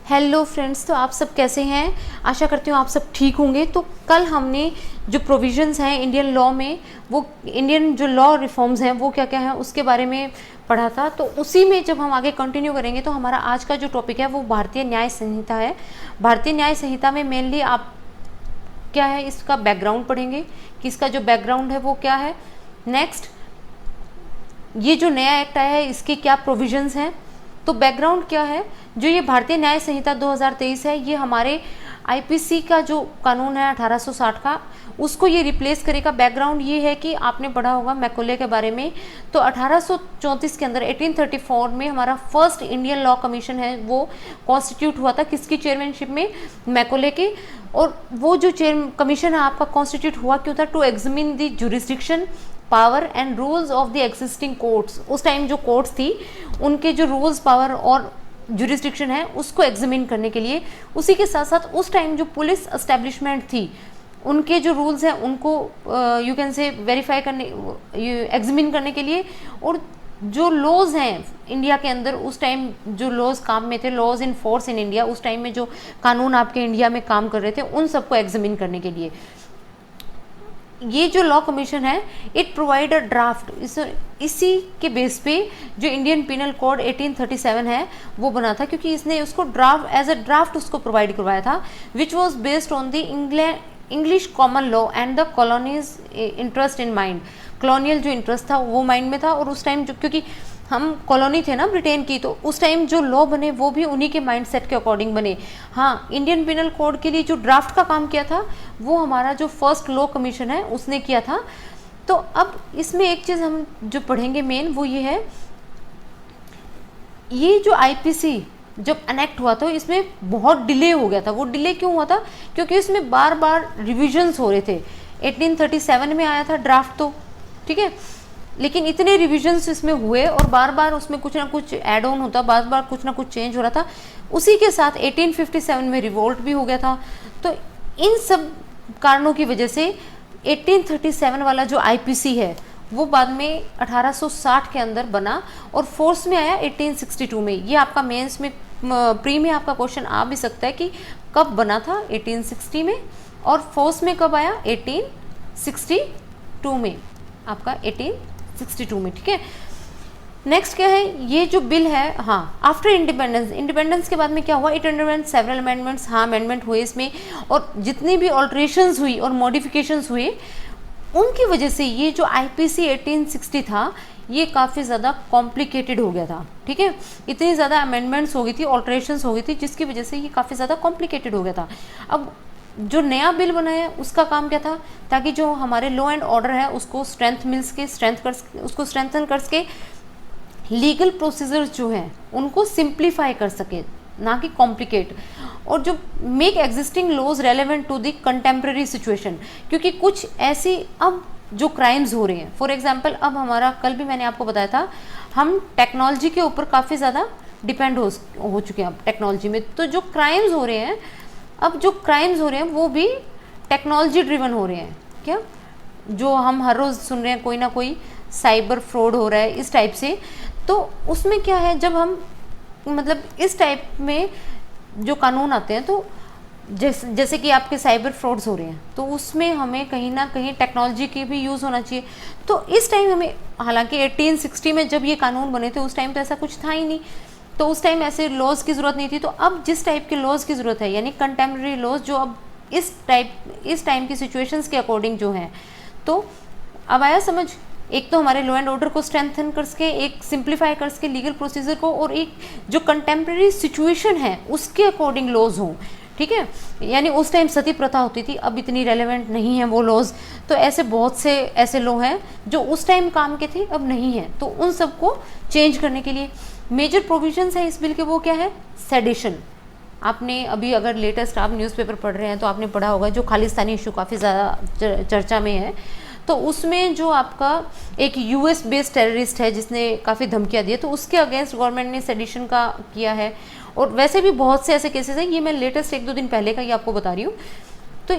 Hello friends, तो आप सब कैसे हैं। आशा करती हूँ आप सब ठीक होंगे। तो कल हमने जो प्रोविजंस हैं इंडियन लॉ में, वो इंडियन जो लॉ रिफॉर्म्स हैं वो क्या क्या हैं उसके बारे में पढ़ा था। तो उसी में जब हम आगे कंटिन्यू करेंगे तो हमारा आज का जो टॉपिक है वो भारतीय न्याय संहिता है। भारतीय न्याय संहिता में मेनली आप क्या है इसका बैकग्राउंड पढ़ेंगे कि इसका जो बैकग्राउंड है वो क्या है। नेक्स्ट, ये जो नया एक्ट आया है इसके क्या प्रोविजंस हैं। तो बैकग्राउंड क्या है, जो ये भारतीय न्याय संहिता 2023 है, ये हमारे आईपीसी का जो कानून है 1860 का, उसको ये रिप्लेस करेगा। बैकग्राउंड ये है कि आपने पढ़ा होगा मैकोले के बारे में। तो 1834 के अंदर 1834 में हमारा फर्स्ट इंडियन लॉ कमीशन है वो कॉन्स्टिट्यूट हुआ था। किसकी चेयरमैनशिप में? मैकोले की। और वो जो चेयर कमीशन है आपका कॉन्स्टिट्यूट हुआ क्यों था? To examine the jurisdiction, power and rules of the existing courts. उस टाइम जो कोर्ट्स थी उनके जो रूल्स, पावर और जुरिस्डिक्शन है उसको एग्जामिन करने के लिए। उसी के साथ साथ उस टाइम जो पुलिस एस्टेब्लिशमेंट थी उनके जो रूल्स हैं उनको यू कैन से वेरीफाई करने, एग्जामिन करने के लिए। और जो लॉज हैं इंडिया के अंदर उस टाइम जो लॉज काम में थे, laws in force in India, उस टाइम में जो कानून आपके इंडिया में काम कर रहे थे उन सबको एग्जामिन करने के लिए ये जो लॉ कमीशन है इट प्रोवाइड अ ड्राफ्ट। इसी के बेस पे जो इंडियन पिनल कोड 1837 है वो बना था, क्योंकि इसने उसको ड्राफ्ट एज अ ड्राफ्ट उसको प्रोवाइड करवाया था, which was based on the English common law and the colonies interest in mind. Colonial जो इंटरेस्ट था वो माइंड में था। और उस टाइम जो, क्योंकि हम कॉलोनी थे ना ब्रिटेन की, तो उस टाइम जो लॉ बने वो भी उन्हीं के माइंडसेट के अकॉर्डिंग बने। हाँ, इंडियन पिनल कोड के लिए जो ड्राफ्ट का काम किया था वो हमारा जो फर्स्ट लॉ कमीशन है उसने किया था। तो अब इसमें एक चीज़ हम जो पढ़ेंगे मेन वो ये है, ये जो आईपीसी जब अनेक्ट हुआ था इसमें बहुत डिले हो गया था। वो डिले क्यों हुआ था? क्योंकि इसमें बार बार रिविजन्स हो रहे थे। 1837 में आया था ड्राफ्ट, तो ठीक है, लेकिन इतने रिविजन्स इसमें हुए और बार बार उसमें कुछ ना कुछ ऐड ऑन होता, बार बार कुछ ना कुछ चेंज हो रहा था। उसी के साथ 1857 में रिवोल्ट भी हो गया था। तो इन सब कारणों की वजह से 1837 वाला जो आईपीसी है वो बाद में 1860 के अंदर बना और फोर्स में आया 1862 में। ये आपका मेंस में प्री में आपका क्वेश्चन आ भी सकता है कि कब बना था 1860 में, और फोर्स में कब आया 1862 में, आपका 1862 में। ठीक है, नेक्स्ट क्या है, ये जो बिल है, हाँ, आफ्टर इंडिपेंडेंस के बाद में क्या हुआ, इट अंडरवेंट सेवरल अमेंडमेंट्स। हाँ, अमेंडमेंट हुए इसमें, और जितनी भी ऑल्ट्रेशंस हुई और मॉडिफिकेशंस हुए उनकी वजह से ये जो आईपीसी 1860 था ये काफ़ी ज़्यादा कॉम्प्लिकेटेड हो गया था। ठीक है, इतनी ज़्यादा अमेंडमेंट्स हो गई थी, ऑल्ट्रेशंस हो गई थी, जिसकी वजह से ये काफ़ी ज़्यादा कॉम्प्लिकेटेड हो गया था। अब जो नया बिल बना है उसका काम क्या था, ताकि जो हमारे लॉ एंड ऑर्डर है उसको उसको स्ट्रेंथन कर सके, लीगल प्रोसीजर्स जो हैं उनको सिंप्लीफाई कर सके, ना कि कॉम्प्लिकेट, और जो make existing laws relevant to the contemporary situation. क्योंकि कुछ ऐसी अब जो क्राइम्स हो रहे हैं, फॉर एग्जांपल अब हमारा, कल भी मैंने आपको बताया था, हम टेक्नोलॉजी के ऊपर काफ़ी ज़्यादा डिपेंड हो चुके हैं अब टेक्नोलॉजी में। तो जो क्राइम्स हो रहे हैं, अब जो क्राइम्स हो रहे हैं वो भी टेक्नोलॉजी ड्रिवन हो रहे हैं। क्या, जो हम हर रोज़ सुन रहे हैं कोई ना कोई साइबर फ्रॉड हो रहा है इस टाइप से। तो उसमें क्या है, जब हम मतलब इस टाइप में जो कानून आते हैं, तो जैसे कि आपके साइबर फ्रॉड्स हो रहे हैं, तो उसमें हमें कहीं ना कहीं टेक्नोलॉजी की भी यूज़ होना चाहिए। तो इस टाइम हमें, हालांकि 1860 में जब ये कानून बने थे उस टाइम तो ऐसा कुछ था ही नहीं, तो उस टाइम ऐसे लॉज की ज़रूरत नहीं थी। तो अब जिस टाइप के लॉज की ज़रूरत है, यानी कंटेम्प्रेरी लॉज, जो अब इस टाइम की सिचुएशंस के अकॉर्डिंग जो हैं, तो अब आया समझ। एक तो हमारे लॉ एंड ऑर्डर को स्ट्रेंथन कर सके, एक सिंप्लीफाई कर सके लीगल प्रोसीजर को, और एक जो कंटेम्प्रेरी सिचुएशन है उसके अकॉर्डिंग लॉज हों। ठीक है, यानी उस टाइम सती प्रथा होती थी, अब इतनी रेलेवेंट नहीं है वो लॉज। तो ऐसे बहुत से ऐसे लॉ हैं जो उस टाइम काम के थे अब नहीं है, तो उन सबको चेंज करने के लिए मेजर प्रोविजंस है इस बिल के। वो क्या है, सेडिशन। आपने अभी अगर लेटेस्ट आप न्यूज़पेपर पढ़ रहे हैं तो आपने पढ़ा होगा, जो खालिस्तानी इशू काफ़ी ज़्यादा चर्चा में है, तो उसमें जो आपका एक यूएस बेस्ड टेररिस्ट है जिसने काफ़ी धमकियाँ दी, तो उसके अगेंस्ट गवर्नमेंट ने सेडिशन का किया है। और वैसे भी बहुत से ऐसे केसेस हैं, ये मैं लेटेस्ट 1-2 दिन पहले का ये आपको बता रही हूँ। तो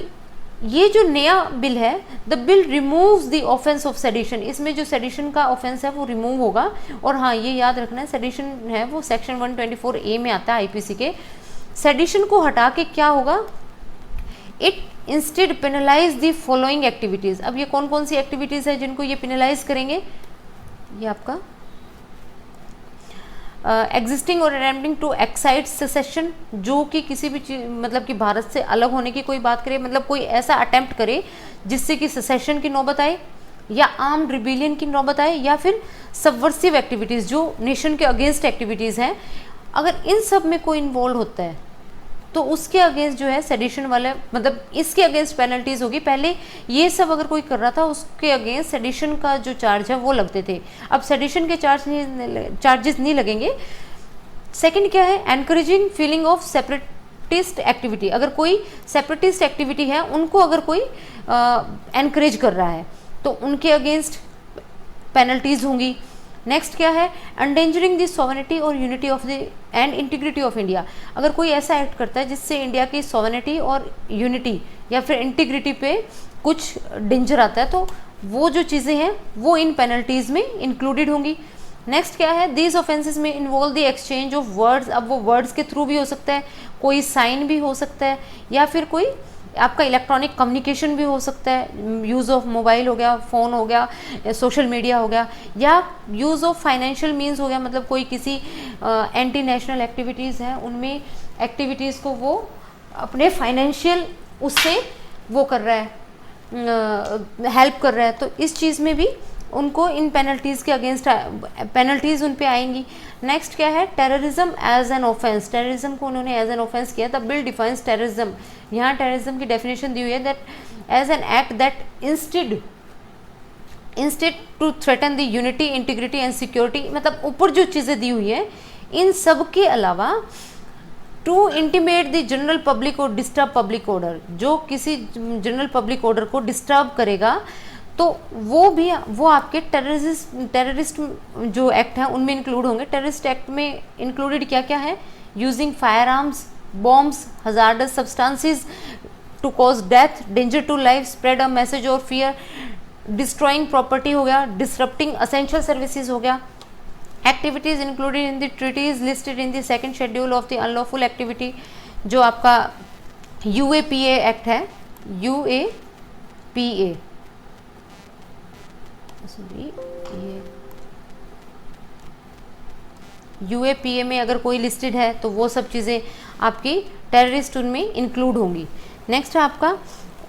ये जो नया बिल है, the bill removes the offence of sedition. इसमें जो सेडिशन का ऑफेंस है वो रिमूव होगा। और हाँ, ये याद रखना है, सेडिशन है वो सेक्शन 124A में आता है आईपीसी के। सेडिशन को हटा के क्या होगा, it instead penalise the following activities. अब ये कौन कौन सी एक्टिविटीज है जिनको ये पेनलाइज करेंगे, ये आपका एग्जिस्टिंग और अटेम्प्टिंग टू एक्साइट सेसेशन, जो कि किसी भी चीज मतलब कि भारत से अलग होने की कोई बात करे, मतलब कोई ऐसा अटेम्प्ट करे जिससे कि सेसेशन की नौबत आए या आर्म्ड रिबेलियन की नौबत आए या फिर सबवर्सिव एक्टिविटीज़ जो नेशन के अगेंस्ट एक्टिविटीज़ हैं, अगर इन सब में कोई इन्वॉल्व होता है तो उसके अगेंस्ट जो है सेडिशन वाला मतलब इसके अगेंस्ट पेनल्टीज होगी। पहले ये सब अगर कोई कर रहा था उसके अगेंस्ट सेडिशन का जो चार्ज है वो लगते थे, अब सेडिशन के चार्जेस नहीं लगेंगे। सेकंड क्या है, encouraging feeling of separatist activity, अगर कोई सेपरेटिस्ट एक्टिविटी है उनको अगर कोई एनकरेज कर रहा है तो उनके अगेंस्ट पेनल्टीज होंगी। नेक्स्ट क्या है, एंडेंजरिंग द सॉवरेनिटी और unity of the end integrity of India, अगर कोई ऐसा एक्ट करता है जिससे इंडिया की सॉवरेनिटी और यूनिटी या फिर इंटीग्रिटी पे कुछ डेंजर आता है तो वो जो चीज़ें हैं वो इन पेनल्टीज में इंक्लूडेड होंगी। नेक्स्ट क्या है, दीज ऑफेंसेस में involve the exchange of words, अब वो वर्ड्स के थ्रू भी हो सकता है, कोई साइन भी हो सकता है या फिर कोई आपका इलेक्ट्रॉनिक कम्युनिकेशन भी हो सकता है, यूज़ ऑफ मोबाइल हो गया, फ़ोन हो गया, सोशल मीडिया हो गया, या यूज़ ऑफ फाइनेंशियल मींस हो गया, मतलब कोई किसी एंटी नेशनल एक्टिविटीज़ हैं उनमें एक्टिविटीज़ को वो अपने फाइनेंशियल उससे वो कर रहा है, हेल्प कर रहा है, तो इस चीज़ में भी उनको इन पेनल्टीज़ के अगेंस्ट पेनल्टीज़ उन पे आएंगी। नेक्स्ट क्या है, terrorism as an offence, terrorism को उन्होंने एज एन ऑफेंस किया। द बिल डिफाइंस टेररिज्म, यहाँ टेररिज्म की डेफिनेशन दी हुई है that as an act that instead to threaten the unity integrity and security, मतलब ऊपर जो चीज़ें दी हुई है इन सब के अलावा to intimate the general public और डिस्टर्ब पब्लिक ऑर्डर, जो किसी जनरल पब्लिक ऑर्डर को डिस्टर्ब करेगा तो वो आपके टेररिस्ट जो एक्ट हैं उनमें इंक्लूड होंगे। टेररिस्ट एक्ट में इंक्लूडेड क्या क्या है, using fire arms, bombs, hazardous substances to cause death, danger to life, spread a message और फियर, डिस्ट्रॉइंग प्रॉपर्टी हो गया, डिसरप्टिंग असेंशियल सर्विसेज हो गया। Activities included in the treaties listed in the second schedule of the unlawful activity, जो आपका UAPA act है, UAPA UAPA में अगर कोई लिस्टेड है तो वो सब चीज़ें आपकी टेररिस्ट उनमें इंक्लूड होंगी। नेक्स्ट है आपका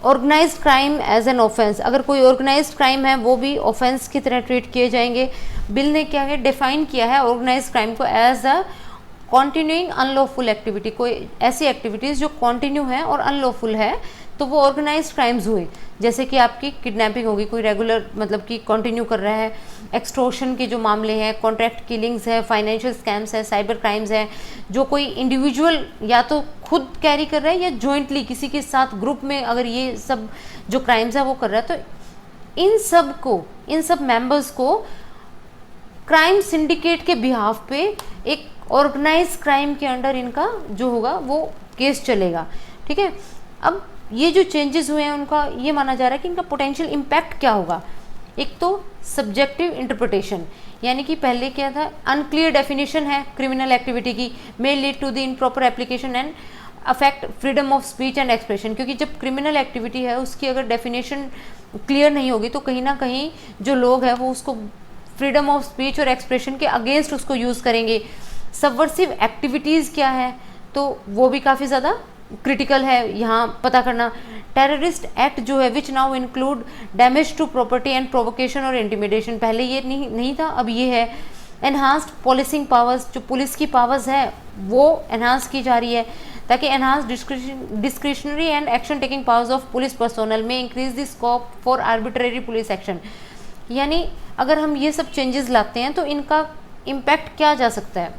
organised crime as an offence, अगर कोई ऑर्गेनाइज्ड क्राइम है वो भी ऑफेंस की तरह ट्रीट किए जाएंगे। बिल ने क्या है, डिफाइन किया है ऑर्गेनाइज्ड क्राइम को as a continuing unlawful activity, कोई ऐसी एक्टिविटीज़ जो कॉन्टिन्यू है और अनलॉफुल है तो वो ऑर्गेनाइज्ड क्राइम्स हुए, जैसे कि आपकी किडनैपिंग होगी, कोई रेगुलर मतलब कि कंटिन्यू कर रहा है, एक्सटॉर्शन के जो मामले हैं, कॉन्ट्रैक्ट किलिंग्स है, फाइनेंशियल स्कैम्स है, साइबर क्राइम्स है, जो कोई इंडिविजुअल या तो खुद कैरी कर रहा है या जॉइंटली किसी के साथ ग्रुप में अगर ये सब जो क्राइम्स है वो कर रहा है, तो इन सब मेंबर्स को क्राइम सिंडिकेट के बिहाफ पे एक ऑर्गेनाइज क्राइम के अंडर इनका जो होगा वो केस चलेगा। ठीक है, अब ये जो चेंजेस हुए हैं उनका ये माना जा रहा है कि इनका पोटेंशियल इम्पैक्ट क्या होगा। एक तो सब्जेक्टिव इंटरप्रिटेशन, यानी कि पहले क्या था, अनक्लियर डेफिनेशन है क्रिमिनल एक्टिविटी की, may lead to the improper application and affect freedom of speech and expression, क्योंकि जब क्रिमिनल एक्टिविटी है उसकी अगर डेफिनेशन क्लियर नहीं होगी तो कहीं ना कहीं जो लोग हैं वो उसको फ्रीडम ऑफ स्पीच और एक्सप्रेशन के अगेंस्ट उसको यूज़ करेंगे। सबवर्सिव एक्टिविटीज़ क्या है तो वो भी काफ़ी ज़्यादा क्रिटिकल है यहाँ पता करना। टेररिस्ट एक्ट जो है which now include damage to property and provocation और इंटिमिडेशन, पहले ये नहीं था, अब ये है। एनहांस्ड पुलिसिंग पावर्स, जो पुलिस की पावर्स है वो एनहांस की जा रही है ताकि enhance discretionary and action taking powers of police personal में increase the scope for arbitrary police action. यानी अगर हम ये सब चेंजेस लाते हैं तो इनका इम्पैक्ट क्या जा सकता है,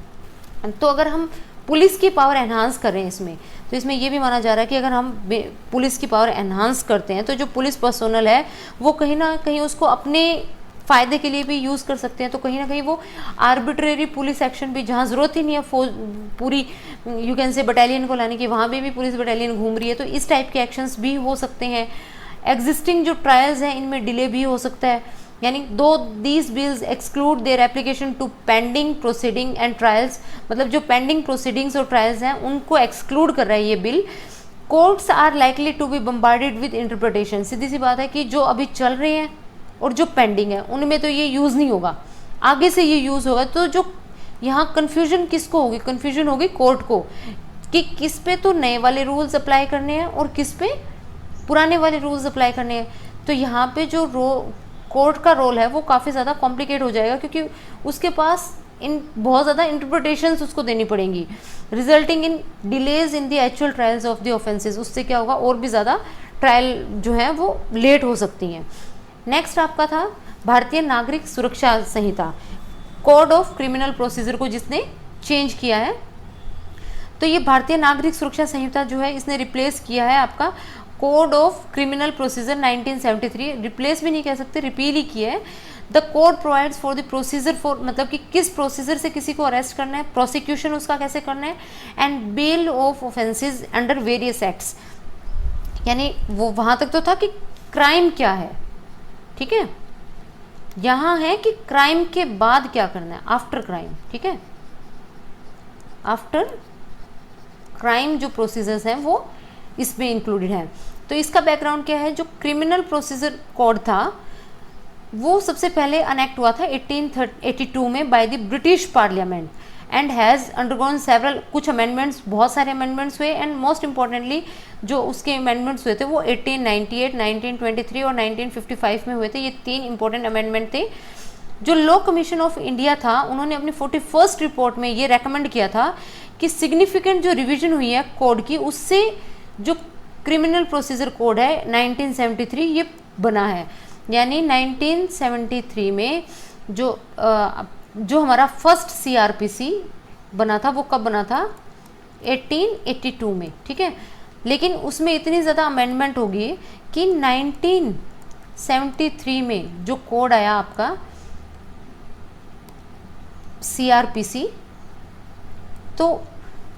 तो अगर हम पुलिस की पावर एनहांस कर रहे हैं इसमें, तो इसमें ये भी माना जा रहा है कि अगर हम पुलिस की पावर एनहांस करते हैं तो जो पुलिस पर्सोनल है वो कहीं ना कहीं उसको अपने फ़ायदे के लिए भी यूज़ कर सकते हैं, तो कहीं ना कहीं वो आर्बिट्रेरी पुलिस एक्शन भी, जहाँ ज़रूरत ही नहीं है पूरी यू कैन से बटालियन को लाने की, वहाँ भी पुलिस बटालियन घूम रही है, तो इस टाइप के एक्शंस भी हो सकते हैं। एग्जिस्टिंग जो ट्रायल्स हैं इनमें डिले भी हो सकता है, यानी दो these bills exclude their application to pending proceeding and trials, मतलब जो पेंडिंग प्रोसीडिंग्स और ट्रायल्स हैं उनको एक्सक्लूड कर रहा है ये बिल। Courts are likely to be bombarded with interpretation, सीधी सी बात है कि जो अभी चल रहे हैं और जो पेंडिंग है उनमें तो ये यूज़ नहीं होगा, आगे से ये यूज़ होगा। तो जो यहाँ कन्फ्यूजन किसको होगी, कन्फ्यूजन होगी कोर्ट को कि किस पे तो नए वाले रूल्स अप्लाई करने हैं और किस पे पुराने वाले रूल्स अप्लाई करने हैं। तो यहाँ पे जो कोर्ट का रोल है वो काफ़ी ज़्यादा कॉम्प्लिकेट हो जाएगा, क्योंकि उसके पास बहुत ज़्यादा इंटरप्रिटेशंस उसको देनी पड़ेंगी, resulting in delays in the actual trials of the offences. उससे क्या होगा, और भी ज़्यादा ट्रायल जो है वो लेट हो सकती हैं। नेक्स्ट आपका था भारतीय नागरिक सुरक्षा संहिता, कोड ऑफ क्रिमिनल प्रोसीजर को जिसने चेंज किया है। तो ये भारतीय नागरिक सुरक्षा संहिता जो है इसने रिप्लेस किया है आपका code of criminal procedure 1973, replace भी नहीं कह सकते, रिपील ही किया है। The code provides for the procedure for, मतलब कि किस प्रोसीजर से किसी को अरेस्ट करना है, प्रोसिक्यूशन उसका कैसे करना है, and bail of offences under various acts. यानी वो वहाँ तक तो था कि क्राइम क्या है, ठीक है, यहाँ है कि क्राइम के बाद क्या करना है, आफ्टर क्राइम, ठीक है, आफ्टर क्राइम जो प्रोसीजर्स हैं वो इसमें इंक्लूडेड है। तो इसका बैकग्राउंड क्या है, जो क्रिमिनल प्रोसीजर कोड था वो सबसे पहले अनेक्ट हुआ था 1882 में by the British parliament and has undergone several, कुछ अमेंडमेंट्स, बहुत सारे अमेंडमेंट्स हुए, एंड मोस्ट इंपॉर्टेंटली जो उसके अमेंडमेंट्स हुए थे वो 1898, 1923 और 1955 में हुए थे। ये 3 इंपॉर्टेंट अमेंडमेंट थे। जो लॉ कमीशन ऑफ इंडिया था उन्होंने अपनी 41st रिपोर्ट में ये रेकमेंड किया था कि सिग्निफिकेंट जो रिवीजन हुई है कोड की, उससे जो क्रिमिनल प्रोसीजर कोड है 1973 ये बना है। यानी 1973 में जो हमारा फर्स्ट CRPC बना था वो कब बना था, 1882 में, ठीक है। लेकिन उसमें इतनी ज़्यादा अमेंडमेंट होगी कि 1973 में जो कोड आया आपका CRPC, तो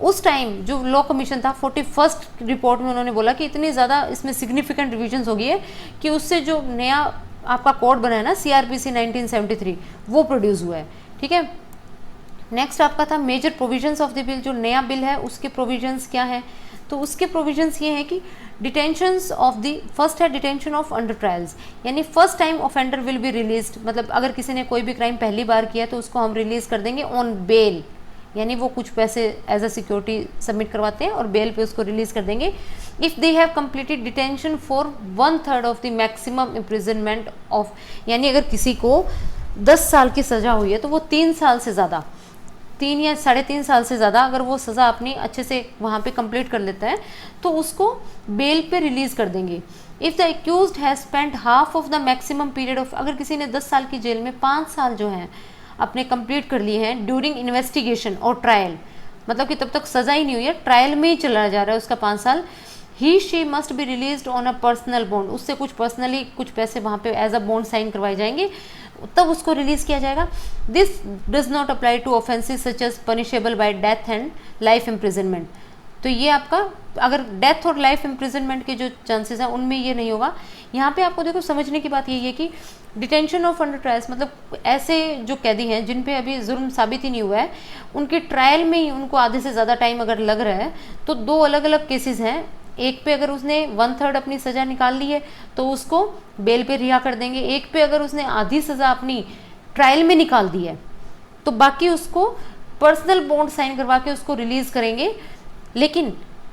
उस टाइम जो लॉ कमीशन था 41st रिपोर्ट में उन्होंने बोला कि इतनी ज़्यादा इसमें सिग्निफिकेंट रिविजन्स हो गई है कि उससे जो नया आपका कोड बना है ना CRPC 1973 वो प्रोड्यूस हुआ है, ठीक है। नेक्स्ट आपका था major provisions of the bill, जो नया बिल है उसके प्रोविजंस क्या है, तो उसके प्रोविजंस ये हैं कि डिटेंशंस ऑफ द, फर्स्ट है डिटेंशन ऑफ अंडर ट्रायल्स, यानी first time offender will be released, मतलब अगर किसी ने कोई भी क्राइम पहली बार किया तो उसको हम रिलीज कर देंगे ऑन बेल, यानी वो कुछ पैसे एज अ सिक्योरिटी सबमिट करवाते हैं और बेल पे उसको रिलीज कर देंगे। If they have completed detention for 1/3 of the maximum imprisonment of, यानी अगर किसी को 10 साल की सज़ा हुई है तो वो 3 साल से ज़्यादा, 3 या 3.5 साल से ज़्यादा अगर वो सज़ा अपनी अच्छे से वहाँ पे कंप्लीट कर लेता है तो उसको बेल पे रिलीज़ कर देंगे। If the accused has spent half of the maximum period of, अगर किसी ने 10 साल की जेल में 5 साल जो हैं अपने कंप्लीट कर लिए हैं ड्यूरिंग इन्वेस्टिगेशन और ट्रायल, मतलब कि तब तक सज़ा ही नहीं हुई है, ट्रायल में ही चला जा रहा है उसका 5 साल, he she must be released on a personal bond, उससे कुछ पर्सनली कुछ पैसे वहाँ पे एज अ बॉन्ड साइन करवाए जाएंगे तब उसको रिलीज़ किया जाएगा। This does not apply to offences such as punishable by death and life imprisonment. तो ये आपका अगर डेथ और लाइफ इम्प्रिजनमेंट के जो चांसेस हैं उनमें ये नहीं होगा। यहाँ पे आपको देखो समझने की बात यही है कि डिटेंशन ऑफ अंडर ट्रायल्स, मतलब ऐसे जो कैदी हैं जिन पे अभी जुर्म साबित ही नहीं हुआ है, उनके ट्रायल में ही उनको आधे से ज़्यादा टाइम अगर लग रहा है तो 2 अलग अलग केसेस हैं। एक पे अगर उसने 1/3 अपनी सज़ा निकाल ली है तो उसको बेल पे रिहा कर देंगे, एक पे अगर उसने आधी सज़ा अपनी ट्रायल में निकाल दी है तो बाकी उसको पर्सनल बॉन्ड साइन करवा के उसको रिलीज़ करेंगे। लेकिन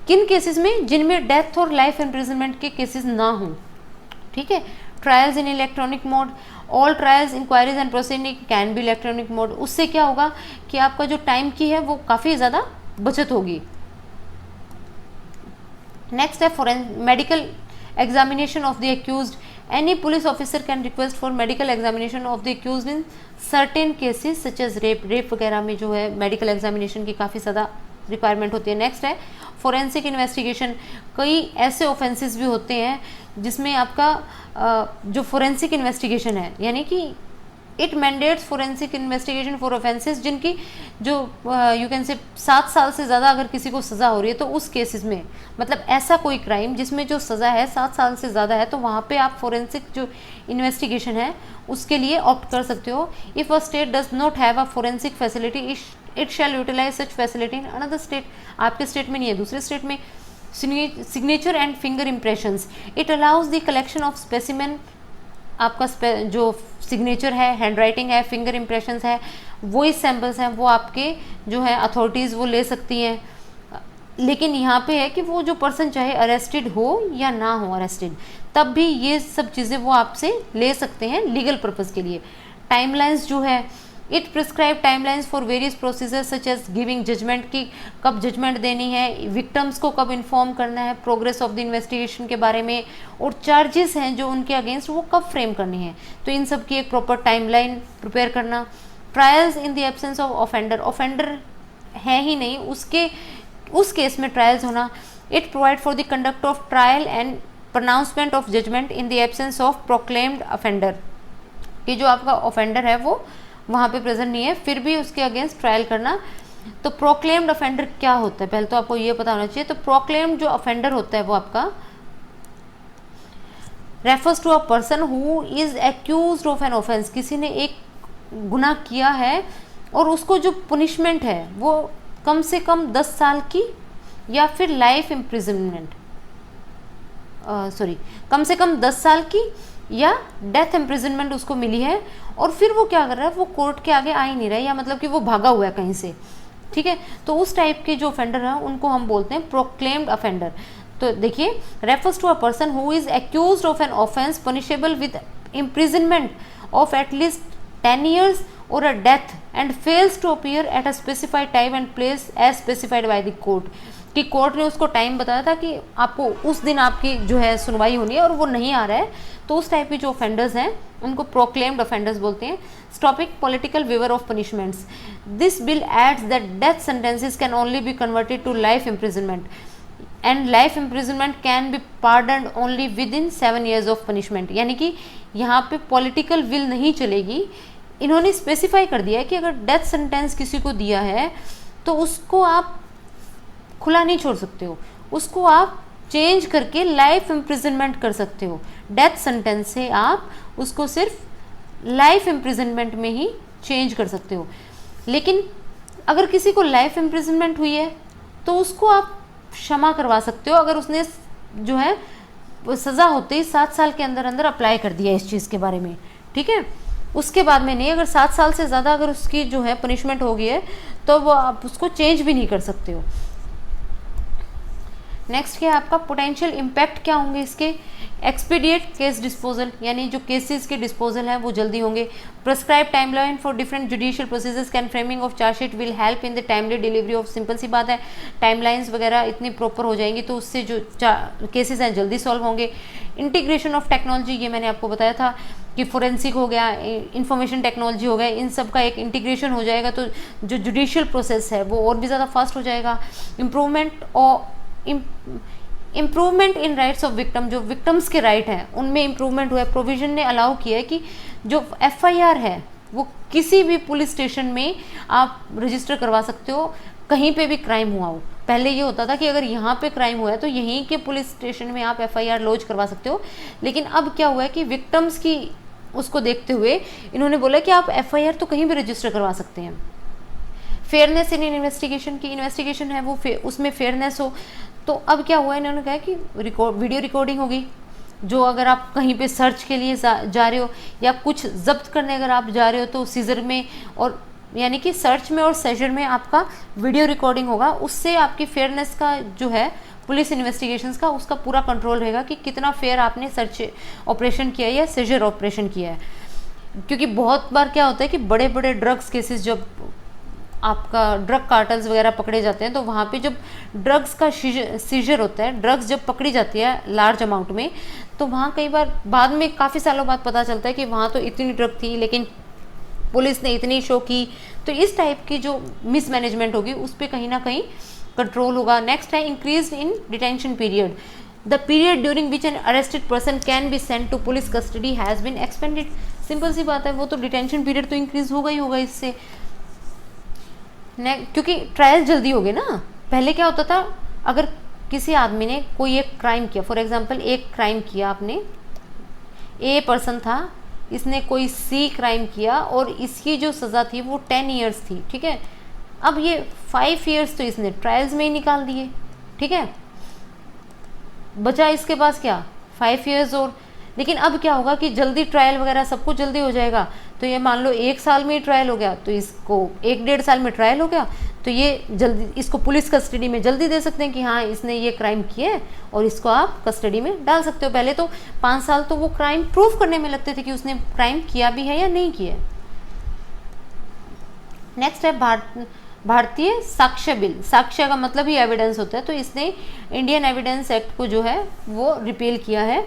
किन केसेस में, जिनमें डेथ और लाइफ इम्प्रिजनमेंट के केसेस ना हों, ठीक है। Trials in electronic mode, all trials inquiries and proceeding can be electronic mode, उससे क्या होगा कि आपका जो टाइम की है वो काफ़ी ज़्यादा बचत होगी। नेक्स्ट है medical examination of the accused, any police officer can request for medical examination of the accused in certain cases such as rape वगैरह में जो है मेडिकल एग्जामिनेशन की काफ़ी ज़्यादा रिक्वायरमेंट होती है। नेक्स्ट है फोरेंसिक इन्वेस्टिगेशन, कई ऐसे ऑफेंसेस भी होते हैं जिसमें आपका जो फोरेंसिक इन्वेस्टिगेशन है, यानी कि it mandates forensic investigation for offences जिनकी जो यू कैन से 7 साल से ज़्यादा अगर किसी को सज़ा हो रही है तो उस केसेस में, मतलब ऐसा कोई क्राइम जिसमें जो सज़ा है 7 साल से ज़्यादा है, तो वहाँ पे आप फोरेंसिक जो इन्वेस्टिगेशन है उसके लिए ऑप्ट कर सकते हो। If a state does not have a forensic facility it shall utilise such facility in another state. आपके स्टेट में नहीं है, दूसरे स्टेट में। Signature and finger impressions, it allows the collection of specimen. आपका जो सिग्नेचर है, हैंड राइटिंग है, फिंगर इम्प्रेशंस है, वॉइस सैम्पल्स हैं, वो आपके जो है अथॉरिटीज़ वो ले सकती हैं। लेकिन यहाँ पे है कि वो जो पर्सन चाहे अरेस्टेड हो या ना हो अरेस्टेड, तब भी ये सब चीज़ें वो आपसे ले सकते हैं लीगल पर्पज़ के लिए। टाइमलाइंस जो है, it prescribe timelines for various procedures such as giving judgement, की कब जजमेंट देनी है, विक्टिम्स को कब इन्फॉर्म करना है प्रोग्रेस ऑफ द इन्वेस्टिगेशन के बारे में, और चार्जेस हैं जो उनके अगेंस्ट वो कब फ्रेम करनी है, तो इन सब की एक प्रॉपर टाइमलाइन प्रिपेयर करना। Trials in the absence of offender, offender है ही नहीं उसके उस केस में ट्रायल्स होना। It provide for the conduct of trial and pronouncement of judgement in the absence of proclaimed offender, कि जो आपका ऑफेंडर है वो वहाँ पे प्रेजेंट नहीं है, फिर भी उसके अगेंस्ट ट्रायल करना। तो प्रोक्लेम्ड ऑफेंडर क्या होता है, पहले तो आपको ये पता होना चाहिए। तो प्रोक्लेम्ड जो ऑफेंडर होता है वो आपका refers to a person who is accused of an offence, किसी ने एक गुनाह किया है और उसको जो पनिशमेंट है वो कम से कम 10 साल की या फिर लाइफ इम्प्रिजनमेंट, कम से कम 10 साल की या डेथ इम्प्रिजनमेंट उसको मिली है, और फिर वो क्या कर रहा है, वो कोर्ट के आगे आ ही नहीं रहा है, या मतलब कि वो भागा हुआ है कहीं से, ठीक है। तो उस टाइप के जो ऑफेंडर हैं उनको हम बोलते हैं प्रोक्लेम्ड ऑफेंडर। तो देखिए, refers to a person who is accused of an offence punishable with imprisonment of at least 10 years और a death and fails to appear at a specified time and place as specified by the court, कि court ने उसको time बताया था कि आपको उस दिन आपकी जो है सुनवाई होनी है और वो नहीं आ रहा है, तो उस टाइप की जो ऑफेंडर्स हैं उनको प्रोक्लेम्ड ऑफेंडर्स बोलते हैं। Stopping political waiver of punishments, this bill adds that death sentences can only be converted to life imprisonment and life imprisonment can be pardoned only within 7 years of punishment. यानी कि यहाँ पे political will नहीं चलेगी, इन्होंने specify कर दिया है कि अगर डेथ सेंटेंस किसी को दिया है तो उसको आप खुला नहीं छोड़ सकते हो, उसको आप चेंज करके लाइफ इम्प्रिजनमेंट कर सकते हो। डेथ सेंटेंस से आप उसको सिर्फ लाइफ इम्प्रिजनमेंट में ही चेंज कर सकते हो। लेकिन अगर किसी को लाइफ इम्प्रिजनमेंट हुई है तो उसको आप क्षमा करवा सकते हो, अगर उसने जो है सज़ा होते ही 7 साल के अंदर अंदर अप्लाई कर दिया इस चीज़ के बारे में, ठीक है। उसके बाद में नहीं, अगर 7 साल से ज़्यादा अगर उसकी जो है पनिशमेंट हो गई है तो वो आप उसको चेंज भी नहीं कर सकते हो। नेक्स्ट क्या है आपका पोटेंशियल इम्पैक्ट क्या होंगे इसके, एक्सपीडिएट केस डिस्पोजल, यानी जो केसेस के डिस्पोजल हैं वो जल्दी होंगे। Prescribe timeline for different judicial processes can framing of chargesheet will help in the timely delivery of, simple सी बात है, टाइमलाइंस वगैरह इतनी प्रॉपर हो जाएंगी तो उससे जो केसेस हैं जल्दी सॉल्व होंगे। इंटीग्रेशन ऑफ टेक्नोलॉजी, ये मैंने आपको बताया था कि फोरेंसिक हो गया, इंफॉर्मेशन टेक्नोलॉजी हो गया, इन सब का एक इंटीग्रेशन हो जाएगा तो जो जुडिशियल प्रोसेस है वो और भी ज़्यादा फास्ट हो जाएगा। Improvement in rights of victim, जो विक्टिम्स के राइट हैं उनमें इम्प्रूवमेंट हुआ है। प्रोविजन ने अलाउ किया है कि जो FIR है वो किसी भी पुलिस स्टेशन में आप रजिस्टर करवा सकते हो, कहीं पे भी क्राइम हुआ हो। पहले ये होता था कि अगर यहाँ पे क्राइम हुआ है तो यहीं के पुलिस स्टेशन में आप FIR लॉन्च करवा सकते हो, लेकिन अब क्या हुआ है कि विक्टिम्स की उसको देखते हुए इन्होंने बोला कि आप FIR तो कहीं भी रजिस्टर करवा सकते हैं। फेयरनेस इन इन्वेस्टिगेशन, की इन्वेस्टिगेशन है वो उसमें फेयरनेस हो, तो अब क्या हुआ, इन्होंने कहा कि वीडियो रिकॉर्डिंग होगी, जो अगर आप कहीं पे सर्च के लिए जा रहे हो या कुछ जब्त करने अगर आप जा रहे हो तो सीजर में, और यानी कि सर्च में और सेजर में आपका वीडियो रिकॉर्डिंग होगा, उससे आपकी फेयरनेस का जो है पुलिस इन्वेस्टिगेशंस का उसका पूरा कंट्रोल रहेगा कि कितना फेयर आपने सर्च ऑपरेशन किया है या सेजर ऑपरेशन किया है। क्योंकि बहुत बार क्या होता है कि बड़े बड़े ड्रग्स केसेस जब आपका ड्रग कार्टल्स वगैरह पकड़े जाते हैं तो वहाँ पे जब ड्रग्स का सीजर होता है, ड्रग्स जब पकड़ी जाती है लार्ज अमाउंट में, तो वहाँ कई बार बाद में काफ़ी सालों बाद पता चलता है कि वहाँ तो इतनी ड्रग थी लेकिन पुलिस ने इतनी शो की, तो इस टाइप की जो मिसमैनेजमेंट होगी उस पर कहीं ना कहीं कंट्रोल होगा। नेक्स्ट है increase in detention period, the period during which an arrested person can be sent to police custody has been expanded. Simple सी बात है, वो तो डिटेंशन पीरियड तो इंक्रीज होगा ही होगा इससे, क्योंकि ट्रायल जल्दी हो गए ना। पहले क्या होता था, अगर किसी आदमी ने कोई एक क्राइम किया, फॉर एग्जांपल एक क्राइम किया आपने, ए पर्सन था, इसने कोई सी क्राइम किया और इसकी जो सज़ा थी वो 10 ईयर्स थी, ठीक है। अब ये 5 ईयर्स तो इसने ट्रायल्स में ही निकाल दिए, ठीक है, बचा इसके पास क्या 5 ईयर्स और। लेकिन अब क्या होगा कि जल्दी ट्रायल वगैरह सब कुछ जल्दी हो जाएगा, तो ये मान लो 1 साल में ही ट्रायल हो गया, तो इसको 1-1.5 साल में ट्रायल हो गया, तो ये जल्दी इसको पुलिस कस्टडी में जल्दी दे सकते हैं कि हाँ इसने ये क्राइम किया है और इसको आप कस्टडी में डाल सकते हो। पहले तो 5 साल तो वो क्राइम प्रूफ करने में लगते थे कि उसने क्राइम किया भी है या नहीं किया। नेक्स्ट है भारतीय साक्ष्य बिल। साक्ष्य का मतलब ही एविडेंस होता है, तो इसने इंडियन एविडेंस एक्ट को जो है वो रिपील किया है।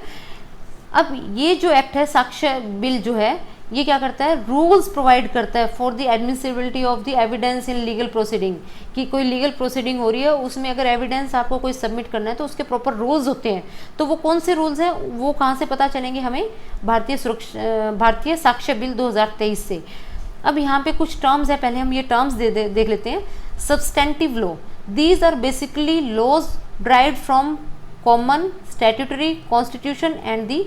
अब ये जो एक्ट है साक्ष्य बिल जो है, ये क्या करता है, रूल्स प्रोवाइड करता है for the admissibility of the evidence in legal proceeding, कि कोई लीगल प्रोसीडिंग हो रही है उसमें अगर एविडेंस आपको कोई सबमिट करना है तो उसके प्रॉपर रूल्स होते हैं। तो वो कौन से रूल्स हैं, वो कहाँ से पता चलेंगे हमें, भारतीय साक्ष्य बिल 2023 से। अब यहाँ पे कुछ टर्म्स है, पहले हम ये टर्म्स देख लेते हैं। Substantive law, these are basically laws derived from common statutory constitution and the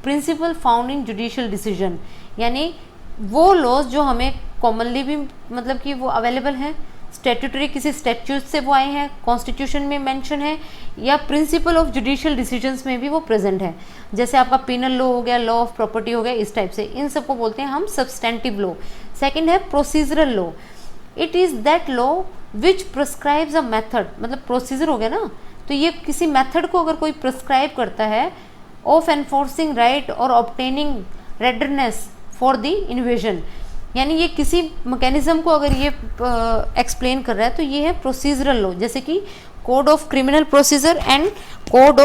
principle found in judicial decision, यानी वो लॉज जो हमें कॉमनली भी मतलब कि वो अवेलेबल हैं, स्टैट्यूटरी किसी स्टैट्यूट से वो आए हैं, कॉन्स्टिट्यूशन में मेंशन है, या प्रिंसिपल ऑफ जुडिशियल डिसीजंस में भी वो प्रेजेंट है। जैसे आपका पिनल लॉ हो गया, लॉ ऑफ प्रॉपर्टी हो गया, इस टाइप से, इन सबको बोलते हैं हम सब्सटेंटिव लॉ। सेकंड है procedural law, it is that law which prescribes a method, मतलब प्रोसीजर हो गया ना, तो ये किसी मेथड को अगर कोई प्रिस्क्राइब करता है ऑफ एनफोर्सिंग राइट और obtaining redness for the invasion, यानी ये किसी मैकेनिज्म को अगर ये एक्सप्लेन कर रहा है तो ये है प्रोसीजरल लॉ। जैसे कि code of criminal procedure and code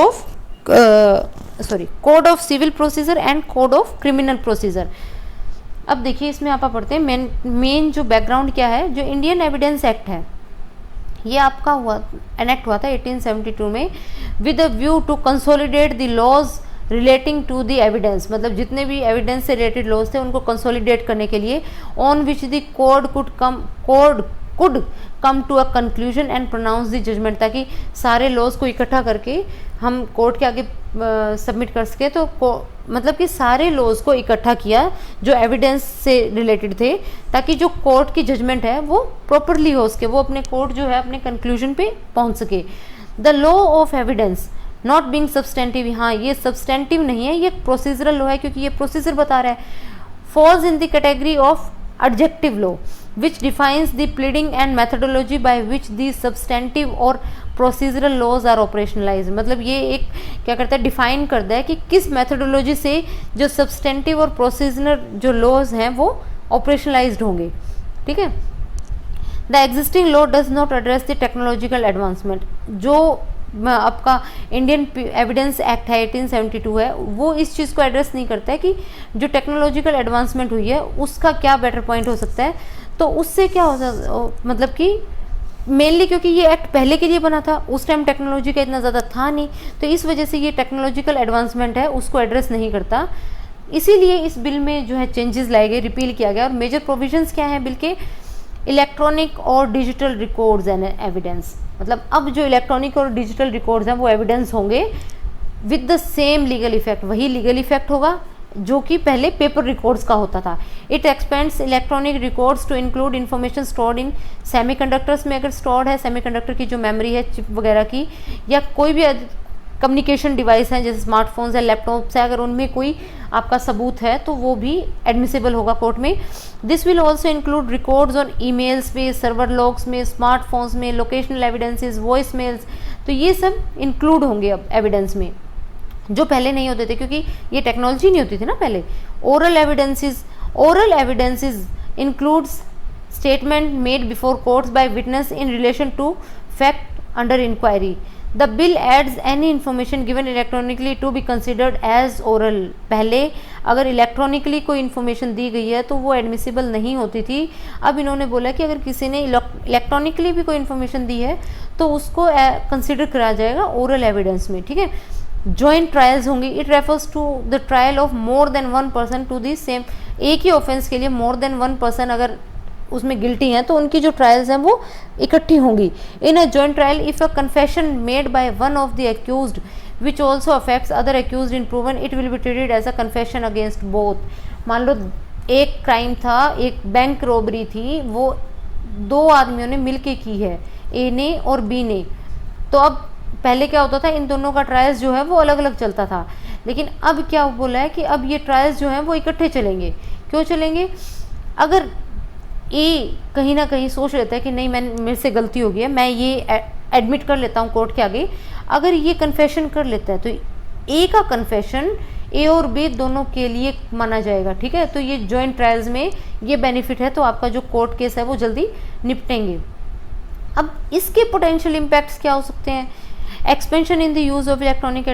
of civil procedure and code of criminal procedure. अब देखिए इसमें आप पढ़ते हैं मेन जो बैकग्राउंड क्या है, जो इंडियन एविडेंस एक्ट है ये आपका एनेक्ट हुआ था 1872 में with a view to consolidate the laws relating to the evidence, मतलब जितने भी एविडेंस से रिलेटेड लॉज थे उनको कंसोलिडेट करने के लिए, on which the code could come to a conclusion and pronounce the judgement, ताकि सारे लॉज को इकट्ठा करके हम कोर्ट के आगे सबमिट कर सके। तो मतलब कि सारे लॉज को इकट्ठा किया जो एविडेंस से रिलेटेड थे, ताकि जो कोर्ट की जजमेंट है वो प्रॉपरली हो सके, वो अपने कोर्ट जो है अपने कंक्लूजन पे पहुंच सके। The law of evidence not being substantive, हाँ ये सब्सटेंटिव नहीं है, ये प्रोसीजरल लॉ है क्योंकि ये प्रोसीजर बता रहा है। Falls in the category of adjective law which defines the pleading and methodology by which these substantive और procedural laws are operationalized, मतलब ये एक क्या करता है, डिफाइन करता है कि किस मेथोडोलॉजी से जो सब्सटेंटिव और प्रोसीजरल जो लॉज हैं वो ऑपरेशनलाइज्ड होंगे, ठीक है। The existing law does not address the technological advancement, जो आपका इंडियन एविडेंस एक्ट है 1872 है, वो इस चीज़ को एड्रेस नहीं करता है कि जो टेक्नोलॉजिकल एडवांसमेंट हुई है उसका क्या बेटर पॉइंट हो सकता है। तो उससे क्या हो सकता, मतलब कि मेनली क्योंकि ये एक्ट पहले के लिए बना था, उस टाइम टेक्नोलॉजी का इतना ज़्यादा था नहीं, तो इस वजह से ये टेक्नोलॉजिकल एडवांसमेंट है उसको एड्रेस नहीं करता, इसीलिए इस बिल में जो है चेंजेस लाए गए, रिपील किया गया। और मेजर प्रोविजंस क्या है बिल के, इलेक्ट्रॉनिक और डिजिटल रिकॉर्ड्स एंड एविडेंस, मतलब अब जो इलेक्ट्रॉनिक और डिजिटल रिकॉर्ड्स हैं वो एविडेंस होंगे with the same legal effect, वही लीगल इफेक्ट होगा जो कि पहले पेपर रिकॉर्ड्स का होता था। It expands electronic records to include information stored in semiconductors में, अगर स्टोर्ड है सेमीकंडक्टर की जो मेमोरी है चिप वगैरह की, या कोई भी कम्युनिकेशन डिवाइस हैं जैसे स्मार्टफोन्स है, लैपटॉप्स है, अगर उनमें कोई आपका सबूत है तो वो भी एडमिसिबल होगा कोर्ट में। This will also include records on emails में, सर्वर लॉग्स में, स्मार्टफोन्स में, लोकेशनल एविडेंसेस, वॉइस मेल्स, तो ये सब इंक्लूड होंगे अब एविडेंस में, जो पहले नहीं होते थे क्योंकि ये टेक्नोलॉजी नहीं होती थी ना पहले। Oral evidences includes statement made before courts by witness in relation to fact under inquiry. The bill adds any information given electronically to be considered as oral, पहले अगर इलेक्ट्रॉनिकली कोई इन्फॉर्मेशन दी गई है तो वो एडमिसिबल नहीं होती थी। अब इन्होंने बोला कि अगर किसी ने इलेक्ट्रॉनिकली भी कोई इन्फॉर्मेशन दी है तो उसको कंसिडर करा जाएगा ओरल एविडेंस में, ठीक है। जॉइंट ट्रायल्स होंगी, it refers to the trial of more than one person to the same, एक ही ऑफेंस के लिए मोर देन वन पर्सन अगर उसमें गिल्टी हैं तो उनकी जो ट्रायल्स हैं वो इकट्ठी होंगी। In a joint trial if a confession made by one of the accused which also affects other accused in proven it will be treated as a confession against both. मान लो एक क्राइम था, एक bank robbery थी, वो दो आदमियों ने मिलके की है, ए ने और बी ने। तो अब पहले क्या होता था, इन दोनों का ट्रायल्स जो है वो अलग अलग चलता था, लेकिन अब क्या बोला है कि अब ये ट्रायल्स जो हैं वो इकट्ठे चलेंगे। क्यों चलेंगे? अगर ए कहीं ना कहीं सोच लेता है कि नहीं मेरे से गलती हो गई है, मैं ये एडमिट कर लेता हूँ कोर्ट के आगे, अगर ये कन्फेशन कर लेता है तो ए का कन्फेशन ए और बी दोनों के लिए माना जाएगा, ठीक है। तो ये जॉइंट ट्रायल्स में ये बेनिफिट है, तो आपका जो कोर्ट केस है वो जल्दी निपटेंगे। अब इसके पोटेंशियल इम्पैक्ट्स क्या हो सकते हैं? Expansion in the use of electronic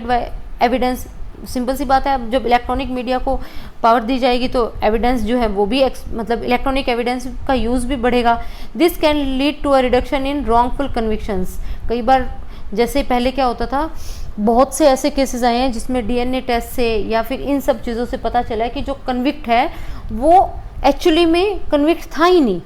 evidence, simple सी बात है, अब जब इलेक्ट्रॉनिक मीडिया को पावर दी जाएगी तो एविडेंस जो है वो भी मतलब इलेक्ट्रॉनिक एविडेंस का यूज़ भी बढ़ेगा। This can lead to a reduction in wrongful convictions. कई बार जैसे पहले क्या होता था, बहुत से ऐसे केसेस आए हैं जिसमें डीएनए टेस्ट से या फिर इन सब चीज़ों से पता चला है कि जो कन्विक्ट है वो एक्चुअली में कन्विक्ट था ही नहीं,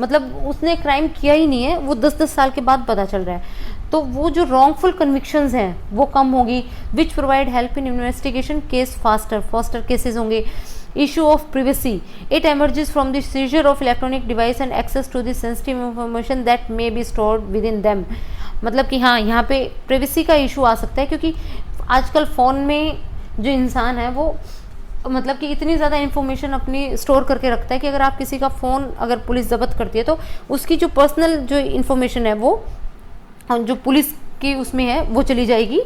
मतलब उसने क्राइम किया ही नहीं है, वो 10-10 साल के बाद पता चल रहा है। तो वो जो रॉन्गफुल कन्विक्शंस हैं वो कम होगी, which provide help in investigation case faster cases होंगे। Issue of privacy, it emerges from the seizure of electronic device and access to the sensitive information that may be stored within them. मतलब कि हाँ, यहाँ पे privacy का issue आ सकता है, क्योंकि आजकल फ़ोन में जो इंसान है वो मतलब कि इतनी ज़्यादा इन्फॉर्मेशन अपनी स्टोर करके रखता है कि अगर आप किसी का फ़ोन अगर पुलिस जब्त करती है तो उसकी जो पर्सनल जो इन्फॉर्मेशन है वो जो पुलिस की उसमें है वो चली जाएगी,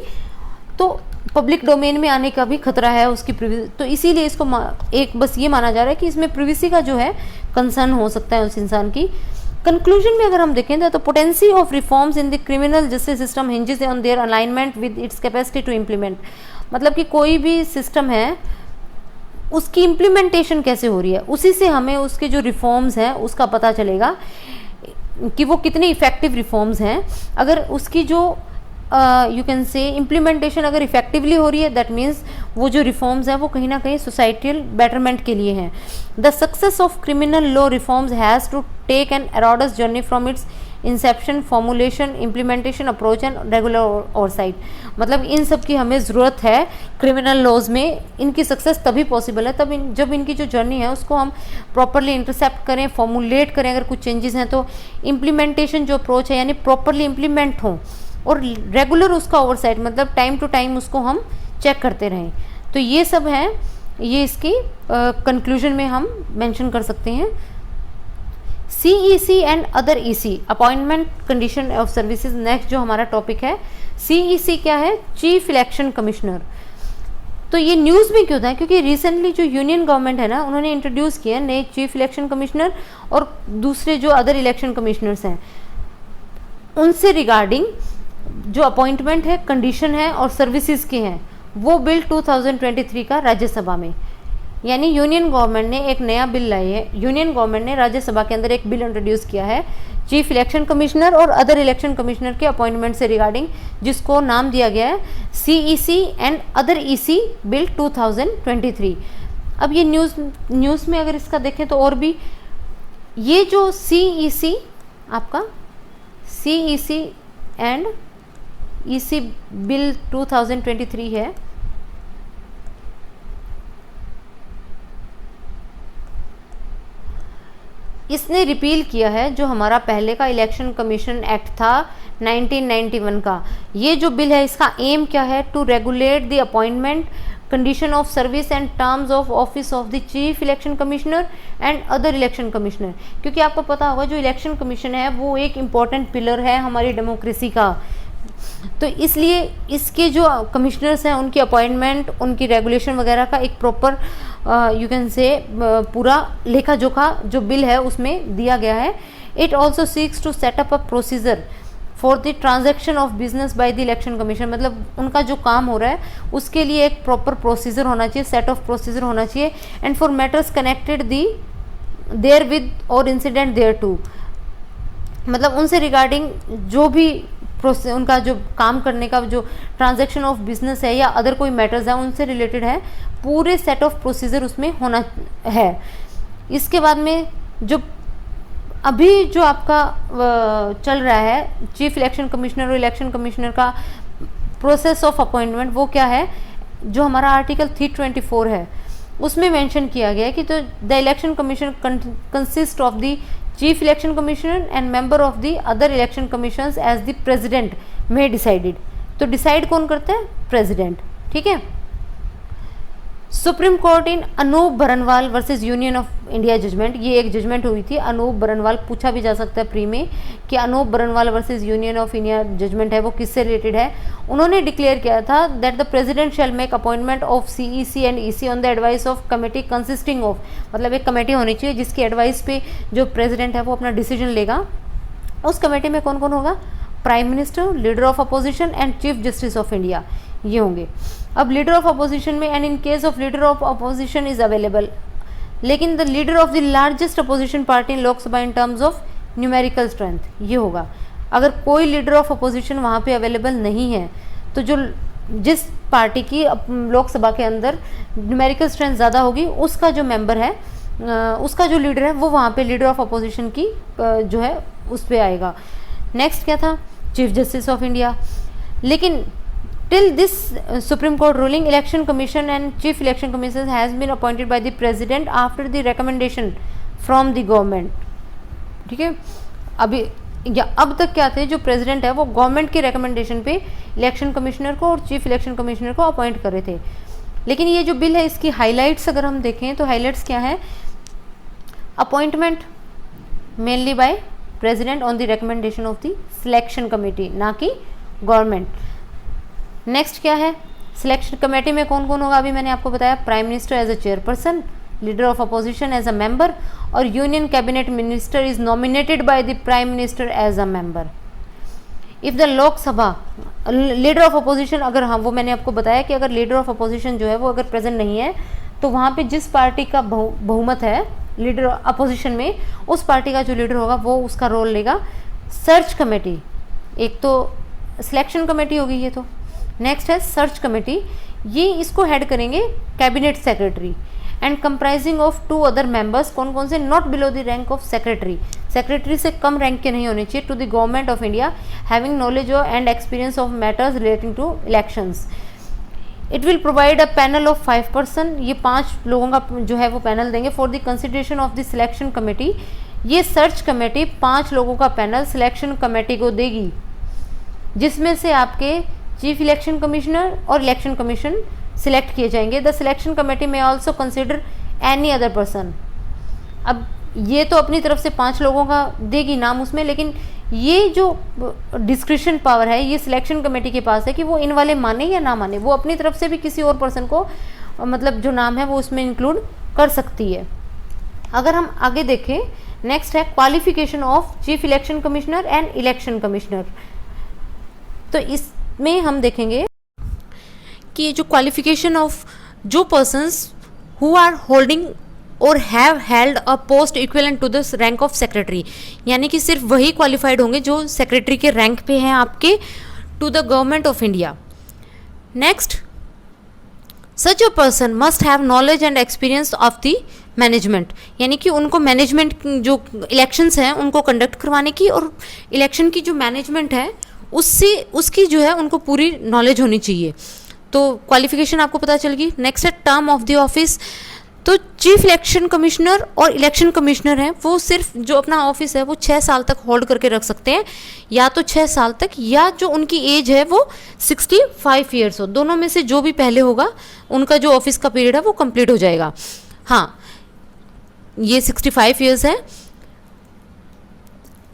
तो पब्लिक डोमेन में आने का भी खतरा है उसकी प्रिवेसी। तो इसीलिए इसको एक बस ये माना जा रहा है कि इसमें प्रिवेसी का जो है कंसर्न हो सकता है उस इंसान की। कंक्लूजन में अगर हम देखें तो potency of reforms in the criminal justice system hinges on their alignment with its capacity to implement. मतलब कि कोई भी सिस्टम है उसकी इम्प्लीमेंटेशन कैसे हो रही है, उसी से हमें उसके जो रिफॉर्म्स हैं उसका पता चलेगा कि वो कितने इफेक्टिव रिफॉर्म्स हैं। अगर उसकी जो यू कैन से इम्प्लीमेंटेशन अगर इफेक्टिवली हो रही है, दैट मीन्स वो जो रिफॉर्म्स हैं वो कहीं ना कहीं सोसाइटल बेटरमेंट के लिए हैं। The success of criminal law reforms has to take an arduous journey from its inception, formulation, implementation, approach and regular oversight. मतलब इन सब की हमें ज़रूरत है क्रिमिनल लॉज में। इनकी सक्सेस तभी पॉसिबल है तब जब इनकी जो जर्नी है उसको हम प्रॉपरली इंटरसेप्ट करें, फॉर्मुलेट करें, अगर कुछ चेंजेस हैं तो इम्प्लीमेंटेशन जो अप्रोच है यानी प्रॉपरली इम्प्लीमेंट हो, और रेगुलर उसका ओवरसाइट मतलब टाइम टू टाइम उसको हम चेक करते रहें। तो ये सब है, ये इसकी कंक्लूजन में हम मेंशन कर सकते हैं। CEC and other EC appointment condition of services, next जो हमारा टॉपिक है। CEC क्या है? Chief election commissioner. तो ये न्यूज़ में क्यों था? क्योंकि रिसेंटली जो यूनियन गवर्नमेंट है ना, उन्होंने इंट्रोड्यूस किया नए चीफ इलेक्शन कमिश्नर और दूसरे जो अदर इलेक्शन कमिश्नर्स हैं उनसे रिगार्डिंग जो अपॉइंटमेंट है, कंडीशन है और सर्विसेज के हैं, वो बिल 2023 का राज्यसभा में, यानी यूनियन गवर्नमेंट ने एक नया बिल लाई है। यूनियन गवर्नमेंट ने राज्यसभा के अंदर एक बिल इंट्रोड्यूस किया है चीफ इलेक्शन कमिश्नर और अदर इलेक्शन कमिश्नर के अपॉइंटमेंट से रिगार्डिंग, जिसको नाम दिया गया है CEC and other EC bill 2023। अब ये न्यूज़ में अगर इसका देखें तो और भी ये जो CEC आपका CEC एंड EC बिल 2023 है, इसने रिपील किया है जो हमारा पहले का इलेक्शन कमीशन एक्ट था 1991 का। ये जो बिल है इसका एम क्या है? To regulate the appointment, condition of service and terms of office of the chief election commissioner and other election commissioner. क्योंकि आपको पता होगा जो इलेक्शन कमीशन है वो एक इम्पॉर्टेंट पिलर है हमारी डेमोक्रेसी का, तो इसलिए इसके जो कमिश्नर्स हैं उनकी अपॉइंटमेंट, उनकी रेगुलेशन वगैरह का एक प्रॉपर यू कैन से पूरा लेखा जोखा जो बिल है उसमें दिया गया है। It also seeks to set up a procedure for the transaction of business by the election commission. मतलब उनका जो काम हो रहा है उसके लिए एक प्रॉपर प्रोसीजर होना चाहिए, सेट ऑफ प्रोसीजर होना चाहिए। And for matters connected therewith और इंसिडेंट देयर टू, मतलब उनसे रिगार्डिंग जो भी प्रोसेस, उनका जो काम करने का जो ट्रांजैक्शन ऑफ बिजनेस है या अदर कोई मैटर्स है उनसे रिलेटेड है, पूरे सेट ऑफ प्रोसीजर उसमें होना है। इसके बाद में जो अभी जो आपका चल रहा है चीफ इलेक्शन कमिश्नर और इलेक्शन कमिश्नर का प्रोसेस ऑफ अपॉइंटमेंट, वो क्या है, जो हमारा आर्टिकल 324 है उसमें मेंशन किया गया है कि तो the election commission consist of the chief election commissioner and member of the other election commissions as the president may decided. तो डिसाइड कौन करता है, प्रेसिडेंट, ठीक है। Supreme court in Anoop Barnwal versus union of India judgment, ये एक judgement हुई थी अनूप बरनवाल, पूछा भी जा सकता है प्री में कि Anoop Barnwal versus union of India judgment है वो किससे रिलेटेड है। उन्होंने डिक्लेयर किया था that the president shall make appointment of CEC and EC on the advice of committee consisting of, मतलब एक कमेटी होनी चाहिए जिसकी एडवाइस पे जो प्रेसिडेंट है वो अपना डिसीजन लेगा। उस कमेटी में कौन कौन होगा, prime minister, leader of opposition and chief justice of India, ये होंगे। अब लीडर ऑफ अपोजिशन में and in case of leader of opposition is available, लेकिन the leader of the largest opposition party in Lok Sabha in terms of numerical strength, ये होगा। अगर कोई leader of opposition वहाँ पे अवेलेबल नहीं है तो जो जिस पार्टी की लोकसभा के अंदर न्यूमेरिकल स्ट्रेंथ ज़्यादा होगी उसका जो मेंबर है, उसका जो लीडर है वो वहाँ पे लीडर ऑफ अपोजिशन की जो है उस पर आएगा। नेक्स्ट क्या था, चीफ जस्टिस ऑफ इंडिया। लेकिन till this Supreme Court ruling, Election Commission and Chief Election Commission has been appointed by the President after the recommendation from the government, ठीक है। अभी या अब तक क्या थे, जो प्रेसिडेंट है वो गवर्नमेंट के रिकमेंडेशन पे इलेक्शन कमिश्नर को और चीफ इलेक्शन कमिश्नर को अपॉइंट कर रहे थे। लेकिन ये जो बिल है इसकी हाइलाइट्स अगर हम देखें तो हाइलाइट्स क्या है, appointment mainly by president on the recommendation of the selection committee, ना कि गवर्नमेंट। नेक्स्ट क्या है, सिलेक्शन कमेटी में कौन कौन होगा, अभी मैंने आपको बताया, prime minister as a chairperson, leader of opposition as a member, और union cabinet minister is nominated by the prime minister as a member. If the Lok Sabha leader of opposition, अगर हाँ वो मैंने आपको बताया कि अगर लीडर ऑफ अपोजिशन जो है वो अगर प्रेजेंट नहीं है तो वहाँ पे जिस पार्टी का बहुमत है लीडर अपोजिशन में, उस पार्टी का जो लीडर होगा वो उसका रोल लेगा। सर्च कमेटी, एक तो सिलेक्शन कमेटी होगी ये तो, नेक्स्ट है सर्च कमेटी, ये इसको हेड करेंगे cabinet secretary and comprising of 2 other members, कौन कौन से, not below the rank of secretary, secretary से कम रैंक के नहीं होने चाहिए, to the government of India having knowledge and experience of matters relating to elections. It will provide a panel of 5 person, ये 5 लोगों का जो है वो पैनल देंगे for the consideration of the selection committee. ये सर्च कमेटी 5 लोगों का पैनल सिलेक्शन कमेटी को देगी, जिसमें से आपके चीफ इलेक्शन कमिश्नर और इलेक्शन कमीशन सिलेक्ट किए जाएंगे। द सिलेक्शन कमेटी में also consider any other person. अब ये तो अपनी तरफ से 5 लोगों का देगी नाम उसमें, लेकिन ये जो डिस्क्रिशन पावर है ये सिलेक्शन कमेटी के पास है कि वो इन वाले माने या ना माने, वो अपनी तरफ से भी किसी और पर्सन को मतलब जो नाम है वो उसमें इंक्लूड कर सकती है। अगर हम आगे देखें, नेक्स्ट है qualification of chief election commissioner and election commissioner. तो इसमें हम देखेंगे कि ये जो क्वालिफिकेशन ऑफ जो पर्सन्स हु आर होल्डिंग और have held a post equivalent to the rank of secretary, यानी कि सिर्फ वही क्वालिफाइड होंगे जो सेक्रेटरी के रैंक पे हैं आपके, to the government of India. Next, such a person must have knowledge and experience of the management, यानी कि उनको मैनेजमेंट जो इलेक्शंस हैं उनको कंडक्ट करवाने की और इलेक्शन की जो मैनेजमेंट है उससे उसकी जो है उनको पूरी नॉलेज होनी चाहिए। तो क्वालिफिकेशन आपको पता चल गई। नेक्स्ट है टर्म ऑफ द ऑफिस। तो चीफ इलेक्शन कमिश्नर और इलेक्शन कमिश्नर हैं वो सिर्फ जो अपना ऑफिस है वो 6 साल तक होल्ड करके रख सकते हैं, या तो 6 साल तक, या जो उनकी एज है वो 65 ईयर्स हो, दोनों में से जो भी पहले होगा उनका जो ऑफिस का पीरियड है वो कंप्लीट हो जाएगा। हाँ, ये 65 ईयर्स है।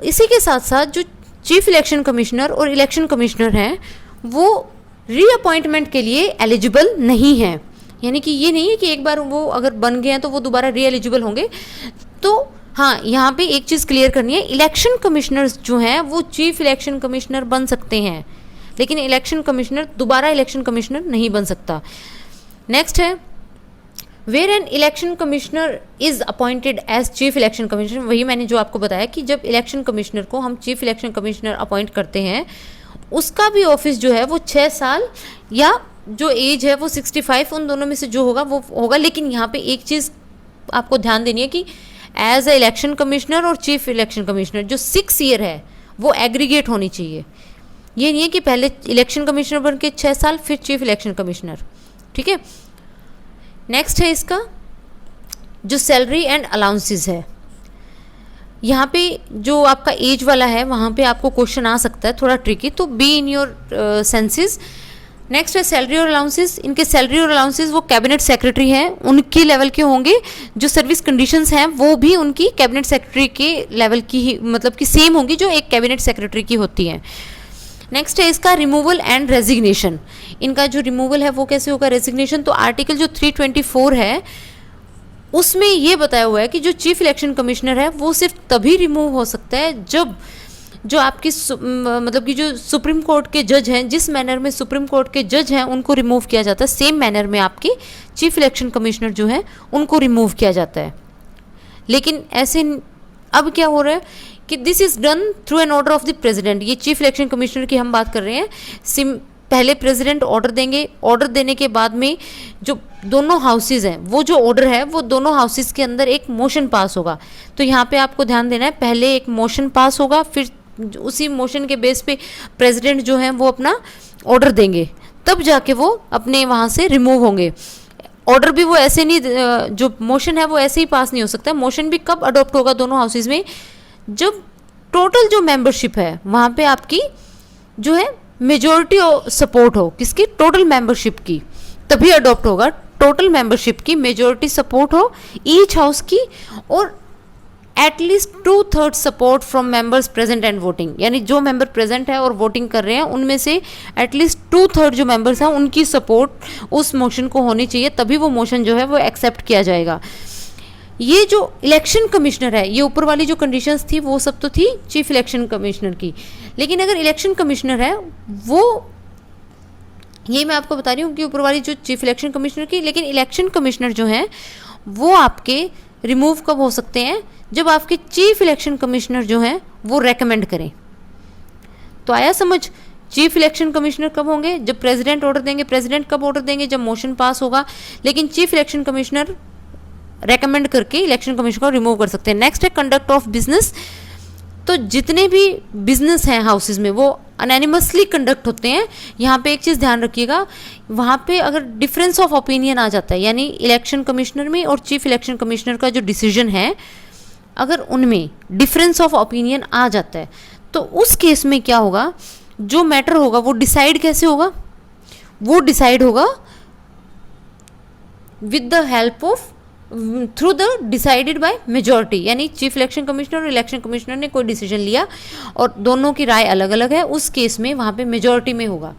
इसी के साथ साथ जो चीफ इलेक्शन कमिश्नर और इलेक्शन कमिश्नर हैं वो रीअपॉइंटमेंट के लिए एलिजिबल नहीं है, यानी कि ये नहीं है कि एक बार वो अगर बन गए हैं तो वो दोबारा री एलिजिबल होंगे। तो हाँ, यहाँ पे एक चीज़ क्लियर करनी है, इलेक्शन कमिश्नर्स जो हैं वो चीफ इलेक्शन कमिश्नर बन सकते हैं, लेकिन इलेक्शन कमिश्नर दोबारा इलेक्शन कमिश्नर नहीं बन सकता। नेक्स्ट है, where an election commissioner is appointed as chief election commissioner. वही मैंने जो आपको बताया कि जब इलेक्शन कमिश्नर को हम चीफ इलेक्शन कमिश्नर अपॉइंट करते हैं उसका भी ऑफिस जो है वो 6 साल या जो एज है वो 65, उन दोनों में से जो होगा वो होगा। लेकिन यहाँ पे एक चीज़ आपको ध्यान देनी है कि एज ए इलेक्शन कमिश्नर और चीफ इलेक्शन कमिश्नर जो 6 ईयर है वो एग्रीगेट होनी चाहिए। ये नहीं है कि पहले इलेक्शन कमिश्नर बन के 6 साल फिर चीफ इलेक्शन कमिश्नर, ठीक है। नेक्स्ट है इसका जो सैलरी एंड अलाउंसेस है। यहाँ पे जो आपका एज वाला है वहाँ पे आपको क्वेश्चन आ सकता है, थोड़ा ट्रिकी, तो be in your senses. Next है सैलरी और अलाउंसेस। इनके सैलरी और अलाउंसेस वो कैबिनेट सेक्रेटरी हैं उनके लेवल के होंगे। जो सर्विस कंडीशंस हैं वो भी उनकी कैबिनेट सेक्रेटरी के लेवल की ही, मतलब कि सेम होंगी जो एक कैबिनेट सेक्रेटरी की होती हैं। नेक्स्ट है इसका रिमूवल एंड रेजिग्नेशन। इनका जो रिमूवल है वो कैसे होगा, रेजिग्नेशन। तो आर्टिकल जो 324 है उसमें ये बताया हुआ है कि जो चीफ इलेक्शन कमिश्नर है वो सिर्फ तभी रिमूव हो सकता है जब जो आपकी मतलब कि जो सुप्रीम कोर्ट के जज हैं, जिस मैनर में सुप्रीम कोर्ट के जज हैं उनको रिमूव किया जाता है, सेम मैनर में आपके चीफ इलेक्शन कमिश्नर जो है उनको रिमूव किया जाता है। लेकिन ऐसे अब क्या हो रहा है कि this is done through an order of the president. ये चीफ इलेक्शन कमिश्नर की हम बात कर रहे हैं। पहले प्रेसिडेंट ऑर्डर देंगे, ऑर्डर देने के बाद में जो दोनों हाउसेज हैं वो जो ऑर्डर है वो दोनों हाउसेज के अंदर एक मोशन पास होगा। तो यहाँ पे आपको ध्यान देना है, पहले एक मोशन पास होगा, फिर उसी मोशन के बेस पे प्रेसिडेंट जो है वो अपना ऑर्डर देंगे, तब जाके वो अपने वहाँ से रिमूव होंगे। ऑर्डर भी वो ऐसे नहीं, जो मोशन है वो ऐसे ही पास नहीं हो सकता। मोशन भी कब अडॉप्ट होगा दोनों हाउसेज में, जब टोटल जो मेंबरशिप है वहाँ पे आपकी जो है मेजॉरिटी सपोर्ट हो, किसकी, टोटल मेंबरशिप की, तभी अडॉप्ट होगा। टोटल मेंबरशिप की मेजॉरिटी सपोर्ट हो ईच हाउस की, और at least 2/3 support from members present and voting. यानी जो मेंबर प्रेजेंट है और वोटिंग कर रहे हैं उनमें से एटलीस्ट 2/3 जो मेंबर्स हैं उनकी सपोर्ट उस मोशन को होनी चाहिए, तभी वो मोशन जो है वो एक्सेप्ट किया जाएगा। ये जो इलेक्शन कमिश्नर है, ये ऊपर वाली जो कंडीशंस थी वो सब तो थी चीफ इलेक्शन कमिश्नर की, लेकिन अगर इलेक्शन कमिश्नर है वो, ये मैं आपको बता रही हूँ कि ऊपर वाली जो चीफ इलेक्शन कमिश्नर की, लेकिन इलेक्शन कमिश्नर जो हैं वो आपके रिमूव कब हो सकते हैं, जब आपके चीफ इलेक्शन कमिश्नर जो हैं वो रेकमेंड करें। तो आया समझ, चीफ इलेक्शन कमिश्नर कब होंगे, जब प्रेसिडेंट ऑर्डर देंगे। प्रेसिडेंट कब ऑर्डर देंगे, जब मोशन पास होगा, लेकिन चीफ इलेक्शन कमिश्नर रेकमेंड करके इलेक्शन कमीशन को रिमूव कर सकते हैं। नेक्स्ट है कंडक्ट ऑफ बिजनेस। तो जितने भी बिजनेस हैं हाउसेज में वो अनैनिमसली कंडक्ट होते हैं। यहाँ पे एक चीज़ ध्यान रखिएगा, वहाँ पे अगर डिफरेंस ऑफ ओपिनियन आ जाता है, यानी इलेक्शन कमिश्नर में और चीफ इलेक्शन कमिश्नर का जो डिसीजन है अगर उनमें डिफरेंस ऑफ ओपिनियन आ जाता है, तो उस केस में क्या होगा, जो मैटर होगा वो डिसाइड कैसे होगा, वो डिसाइड होगा with the help of through the decided by majority. यानी चीफ इलेक्शन कमिश्नर और इलेक्शन कमिश्नर ने कोई डिसीजन लिया और दोनों की राय अलग अलग है, उस केस में वहाँ पे मेजॉरिटी में होगा।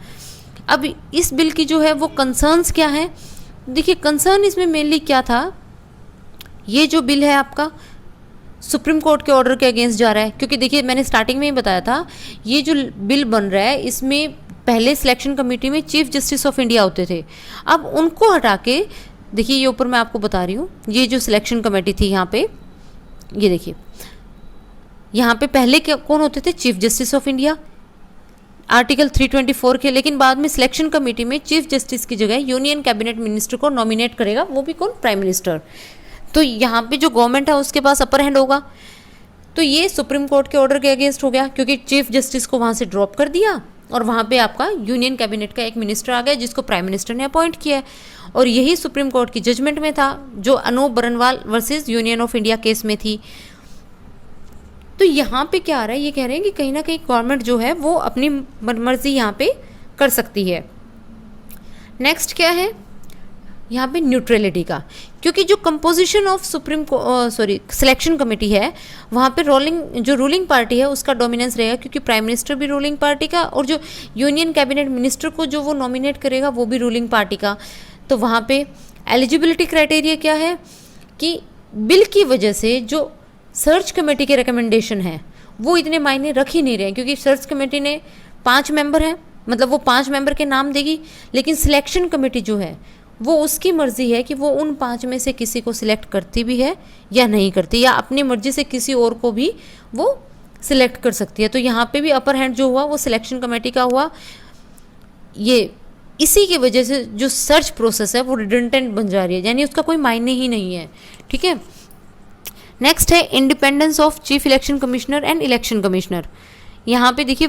अब इस बिल की जो है वो कंसर्न्स क्या है, देखिए कंसर्न इसमें मेनली क्या था, ये जो बिल है आपका सुप्रीम कोर्ट के ऑर्डर के अगेंस्ट जा रहा है, क्योंकि देखिए मैंने स्टार्टिंग में ही बताया था ये जो बिल बन रहा है इसमें पहले सिलेक्शन कमेटी में चीफ जस्टिस ऑफ इंडिया होते थे, अब उनको हटा के देखिए ये ऊपर मैं आपको बता रही हूँ, ये जो सिलेक्शन कमेटी थी यहाँ पे, ये देखिए यहाँ पे पहले क्या कौन होते थे, chief justice of India article 324 के, लेकिन बाद में सिलेक्शन कमेटी में चीफ जस्टिस की जगह यूनियन कैबिनेट मिनिस्टर को नॉमिनेट करेगा, वो भी कौन, प्राइम मिनिस्टर। तो यहाँ पे जो गवर्नमेंट है उसके पास अपर हैंड होगा। तो ये सुप्रीम कोर्ट के ऑर्डर के अगेंस्ट हो गया, क्योंकि चीफ जस्टिस को वहाँ से ड्रॉप कर दिया और वहाँ पे आपका यूनियन कैबिनेट का एक मिनिस्टर आ गया जिसको प्राइम मिनिस्टर ने अपॉइंट किया है। और यही सुप्रीम कोर्ट की जजमेंट में था जो Anoop Barnwal versus union of India case में थी। तो यहाँ पे क्या आ रहा है, ये कह रहे हैं कि कहीं ना कहीं गवर्नमेंट जो है वो अपनी मर्जी यहाँ पे कर सकती है। नेक्स्ट क्या है यहाँ पे, न्यूट्रलिटी का, क्योंकि जो कंपोजिशन ऑफ सिलेक्शन कमेटी है वहाँ पे रूलिंग पार्टी है उसका डोमिनेंस रहेगा, क्योंकि प्राइम मिनिस्टर भी रूलिंग पार्टी का और जो यूनियन कैबिनेट मिनिस्टर को जो वो नॉमिनेट करेगा वो भी रूलिंग पार्टी का। तो वहाँ पे एलिजिबिलिटी क्राइटेरिया क्या है कि बिल की वजह से जो सर्च कमेटी के रिकमेंडेशन है वो इतने मायने रख ही नहीं रहे, क्योंकि सर्च कमेटी ने 5 मेंबर हैं, मतलब वो 5 मेंबर के नाम देगी, लेकिन सिलेक्शन कमेटी जो है वो उसकी मर्जी है कि वो उन 5 में से किसी को सिलेक्ट करती भी है या नहीं करती, या अपनी मर्जी से किसी और को भी वो सिलेक्ट कर सकती है। तो यहाँ पे भी अपर हैंड जो हुआ वो सिलेक्शन कमेटी का हुआ। ये इसी की वजह से जो सर्च प्रोसेस है वो रिडंडेंट बन जा रही है, यानी उसका कोई मायने ही नहीं है। ठीक है, नेक्स्ट है independence of chief election commissioner and election commissioner. यहाँ पे देखिए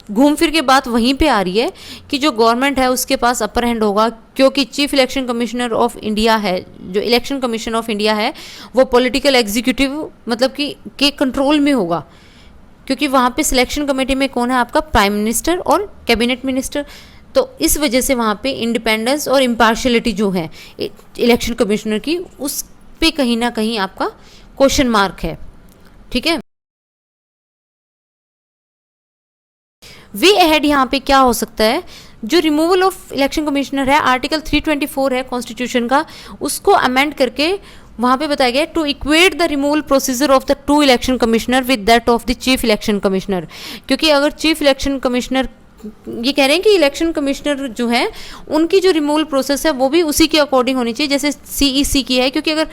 घूम फिर के बात वहीं पे आ रही है कि जो गवर्नमेंट है उसके पास अपर हैंड होगा, क्योंकि chief election commissioner of India है, जो इलेक्शन कमीशन ऑफ इंडिया है वो पॉलिटिकल एग्जीक्यूटिव मतलब कि के कंट्रोल में होगा, क्योंकि वहाँ पे सिलेक्शन कमेटी में कौन है आपका प्राइम मिनिस्टर और कैबिनेट मिनिस्टर। तो इस वजह से वहाँ पे इंडिपेंडेंस और इम्पार्शियलिटी जो है इलेक्शन कमिश्नर की, उस पे कहीं ना कहीं आपका क्वेश्चन मार्क है। ठीक है, वे अहेड यहाँ पे क्या हो सकता है, जो रिमूवल ऑफ इलेक्शन कमिश्नर है आर्टिकल 324 है कॉन्स्टिट्यूशन का, उसको अमेंड करके वहाँ पे बताया गया to equate the removal procedure of the two election commissioner with that of the chief election commissioner. क्योंकि अगर चीफ इलेक्शन कमिश्नर, ये कह रहे हैं कि इलेक्शन कमिश्नर जो है उनकी जो रिमूवल प्रोसेस है वो भी उसी के अकॉर्डिंग होनी चाहिए जैसे सीईसी की है, क्योंकि अगर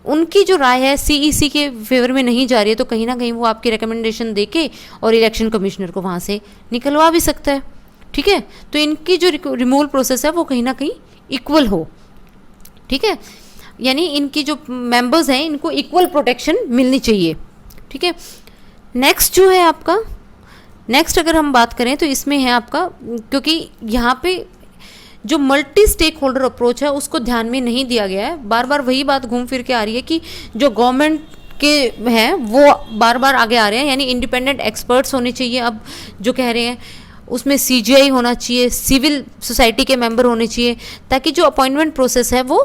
उनकी जो राय है सीईसी के फेवर में नहीं जा रही है तो कहीं ना कहीं वो आपकी रिकमेंडेशन देके और इलेक्शन कमिश्नर को वहाँ से निकलवा भी सकता है। ठीक है, तो इनकी जो रिमूवल प्रोसेस है वो कहीं ना कहीं इक्वल हो। ठीक है, यानी इनकी जो मेंबर्स हैं इनको इक्वल प्रोटेक्शन मिलनी चाहिए। ठीक है, नेक्स्ट जो है आपका, नेक्स्ट अगर हम बात करें तो इसमें है आपका, क्योंकि यहाँ पे जो मल्टी स्टेक होल्डर अप्रोच है उसको ध्यान में नहीं दिया गया है, बार बार वही बात घूम फिर के आ रही है कि जो गवर्नमेंट के हैं वो बार बार आगे आ रहे हैं, यानी इंडिपेंडेंट एक्सपर्ट्स होने चाहिए। अब जो कह रहे हैं उसमें सीजीआई होना चाहिए, सिविल सोसाइटी के मेंबर होने चाहिए, ताकि जो अपॉइंटमेंट प्रोसेस है वो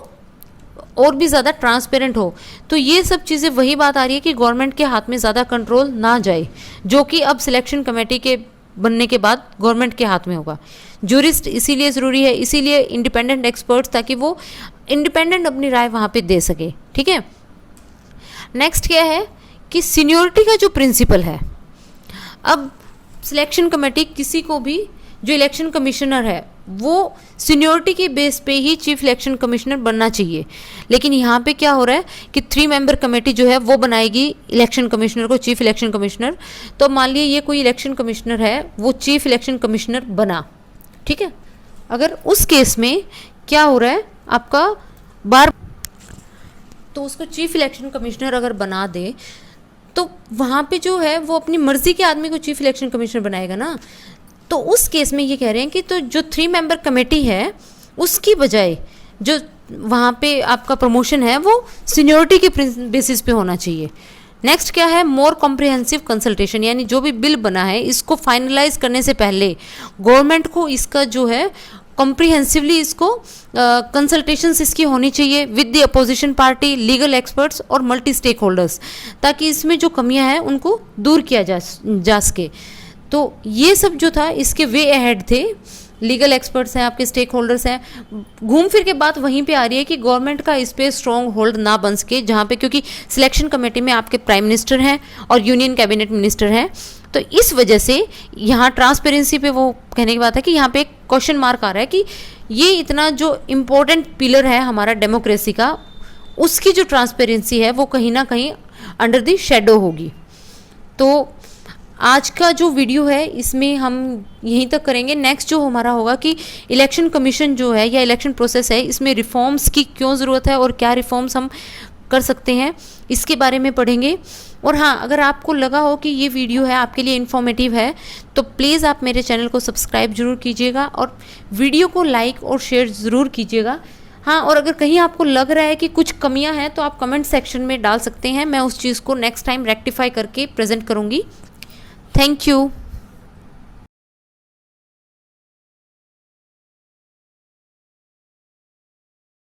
और भी ज़्यादा ट्रांसपेरेंट हो। तो ये सब चीज़ें वही बात आ रही है कि गवर्नमेंट के हाथ में ज़्यादा कंट्रोल ना जाए, जो कि अब सिलेक्शन कमेटी के बनने के बाद गवर्नमेंट के हाथ में होगा। जूरिस्ट इसीलिए ज़रूरी है, इसीलिए इंडिपेंडेंट एक्सपर्ट्स, ताकि वो इंडिपेंडेंट अपनी राय वहाँ पे दे सके। ठीक है, नेक्स्ट क्या है कि सीनियोरिटी का जो प्रिंसिपल है, अब सिलेक्शन कमेटी किसी को भी, जो इलेक्शन कमिश्नर है वो सीनियोरिटी के बेस पे ही चीफ इलेक्शन कमिश्नर बनना चाहिए, लेकिन यहाँ पे क्या हो रहा है कि 3 मेंबर कमेटी जो है वो बनाएगी इलेक्शन कमिश्नर को चीफ इलेक्शन कमिश्नर। तो मान लीजिए ये कोई इलेक्शन कमिश्नर है, वो चीफ इलेक्शन कमिश्नर बना। ठीक है, अगर उस केस में क्या हो रहा है आपका बार, तो उसको चीफ इलेक्शन कमिश्नर अगर बना दे तो वहाँ पे जो है वो अपनी मर्जी के आदमी को चीफ इलेक्शन कमिश्नर बनाएगा ना। तो उस केस में ये कह रहे हैं कि तो जो 3 मेंबर कमेटी है उसकी बजाय जो वहाँ पे आपका प्रमोशन है वो सीनियोरिटी के बेसिस पे होना चाहिए। नेक्स्ट क्या है, मोर कॉम्प्रिहेंसिव कंसल्टेशन, यानी जो भी बिल बना है इसको फाइनलाइज करने से पहले गवर्नमेंट को इसका जो है कॉम्प्रिहेंसिवली इसको कंसल्टेशंस इसकी होनी चाहिए with the opposition party, legal experts और मल्टी स्टेक होल्डर्स, ताकि इसमें जो कमियां हैं उनको दूर किया जा सके। तो ये सब जो था इसके वे अहेड थे, लीगल एक्सपर्ट्स हैं, आपके स्टेक होल्डर्स हैं। घूम फिर के बात वहीं पे आ रही है कि गवर्नमेंट का इस पे स्ट्रॉन्ग होल्ड ना बन सके, जहाँ पे क्योंकि सिलेक्शन कमेटी में आपके प्राइम मिनिस्टर हैं और यूनियन कैबिनेट मिनिस्टर हैं। तो इस वजह से यहाँ ट्रांसपेरेंसी पे वो कहने की बात है कि यहाँ पे एक क्वेश्चन मार्क आ रहा है कि ये इतना जो इम्पोर्टेंट पिलर है हमारा डेमोक्रेसी का, उसकी जो ट्रांसपेरेंसी है वो कहीं ना कहीं अंडर द शेडो होगी। तो आज का जो वीडियो है इसमें हम यहीं तक करेंगे। नेक्स्ट जो हमारा होगा कि इलेक्शन कमीशन जो है या इलेक्शन प्रोसेस है इसमें रिफॉर्म्स की क्यों ज़रूरत है और क्या रिफॉर्म्स हम कर सकते हैं, इसके बारे में पढ़ेंगे। और हाँ, अगर आपको लगा हो कि ये वीडियो है आपके लिए इन्फॉर्मेटिव है तो प्लीज़ आप मेरे चैनल को सब्सक्राइब ज़रूर कीजिएगा और वीडियो को लाइक और शेयर ज़रूर कीजिएगा। हाँ, और अगर कहीं आपको लग रहा है कि कुछ कमियां हैं तो आप कमेंट सेक्शन में डाल सकते हैं, मैं उस चीज़ को नेक्स्ट टाइम रेक्टिफाई करके प्रेजेंट करूँगी। Thank you.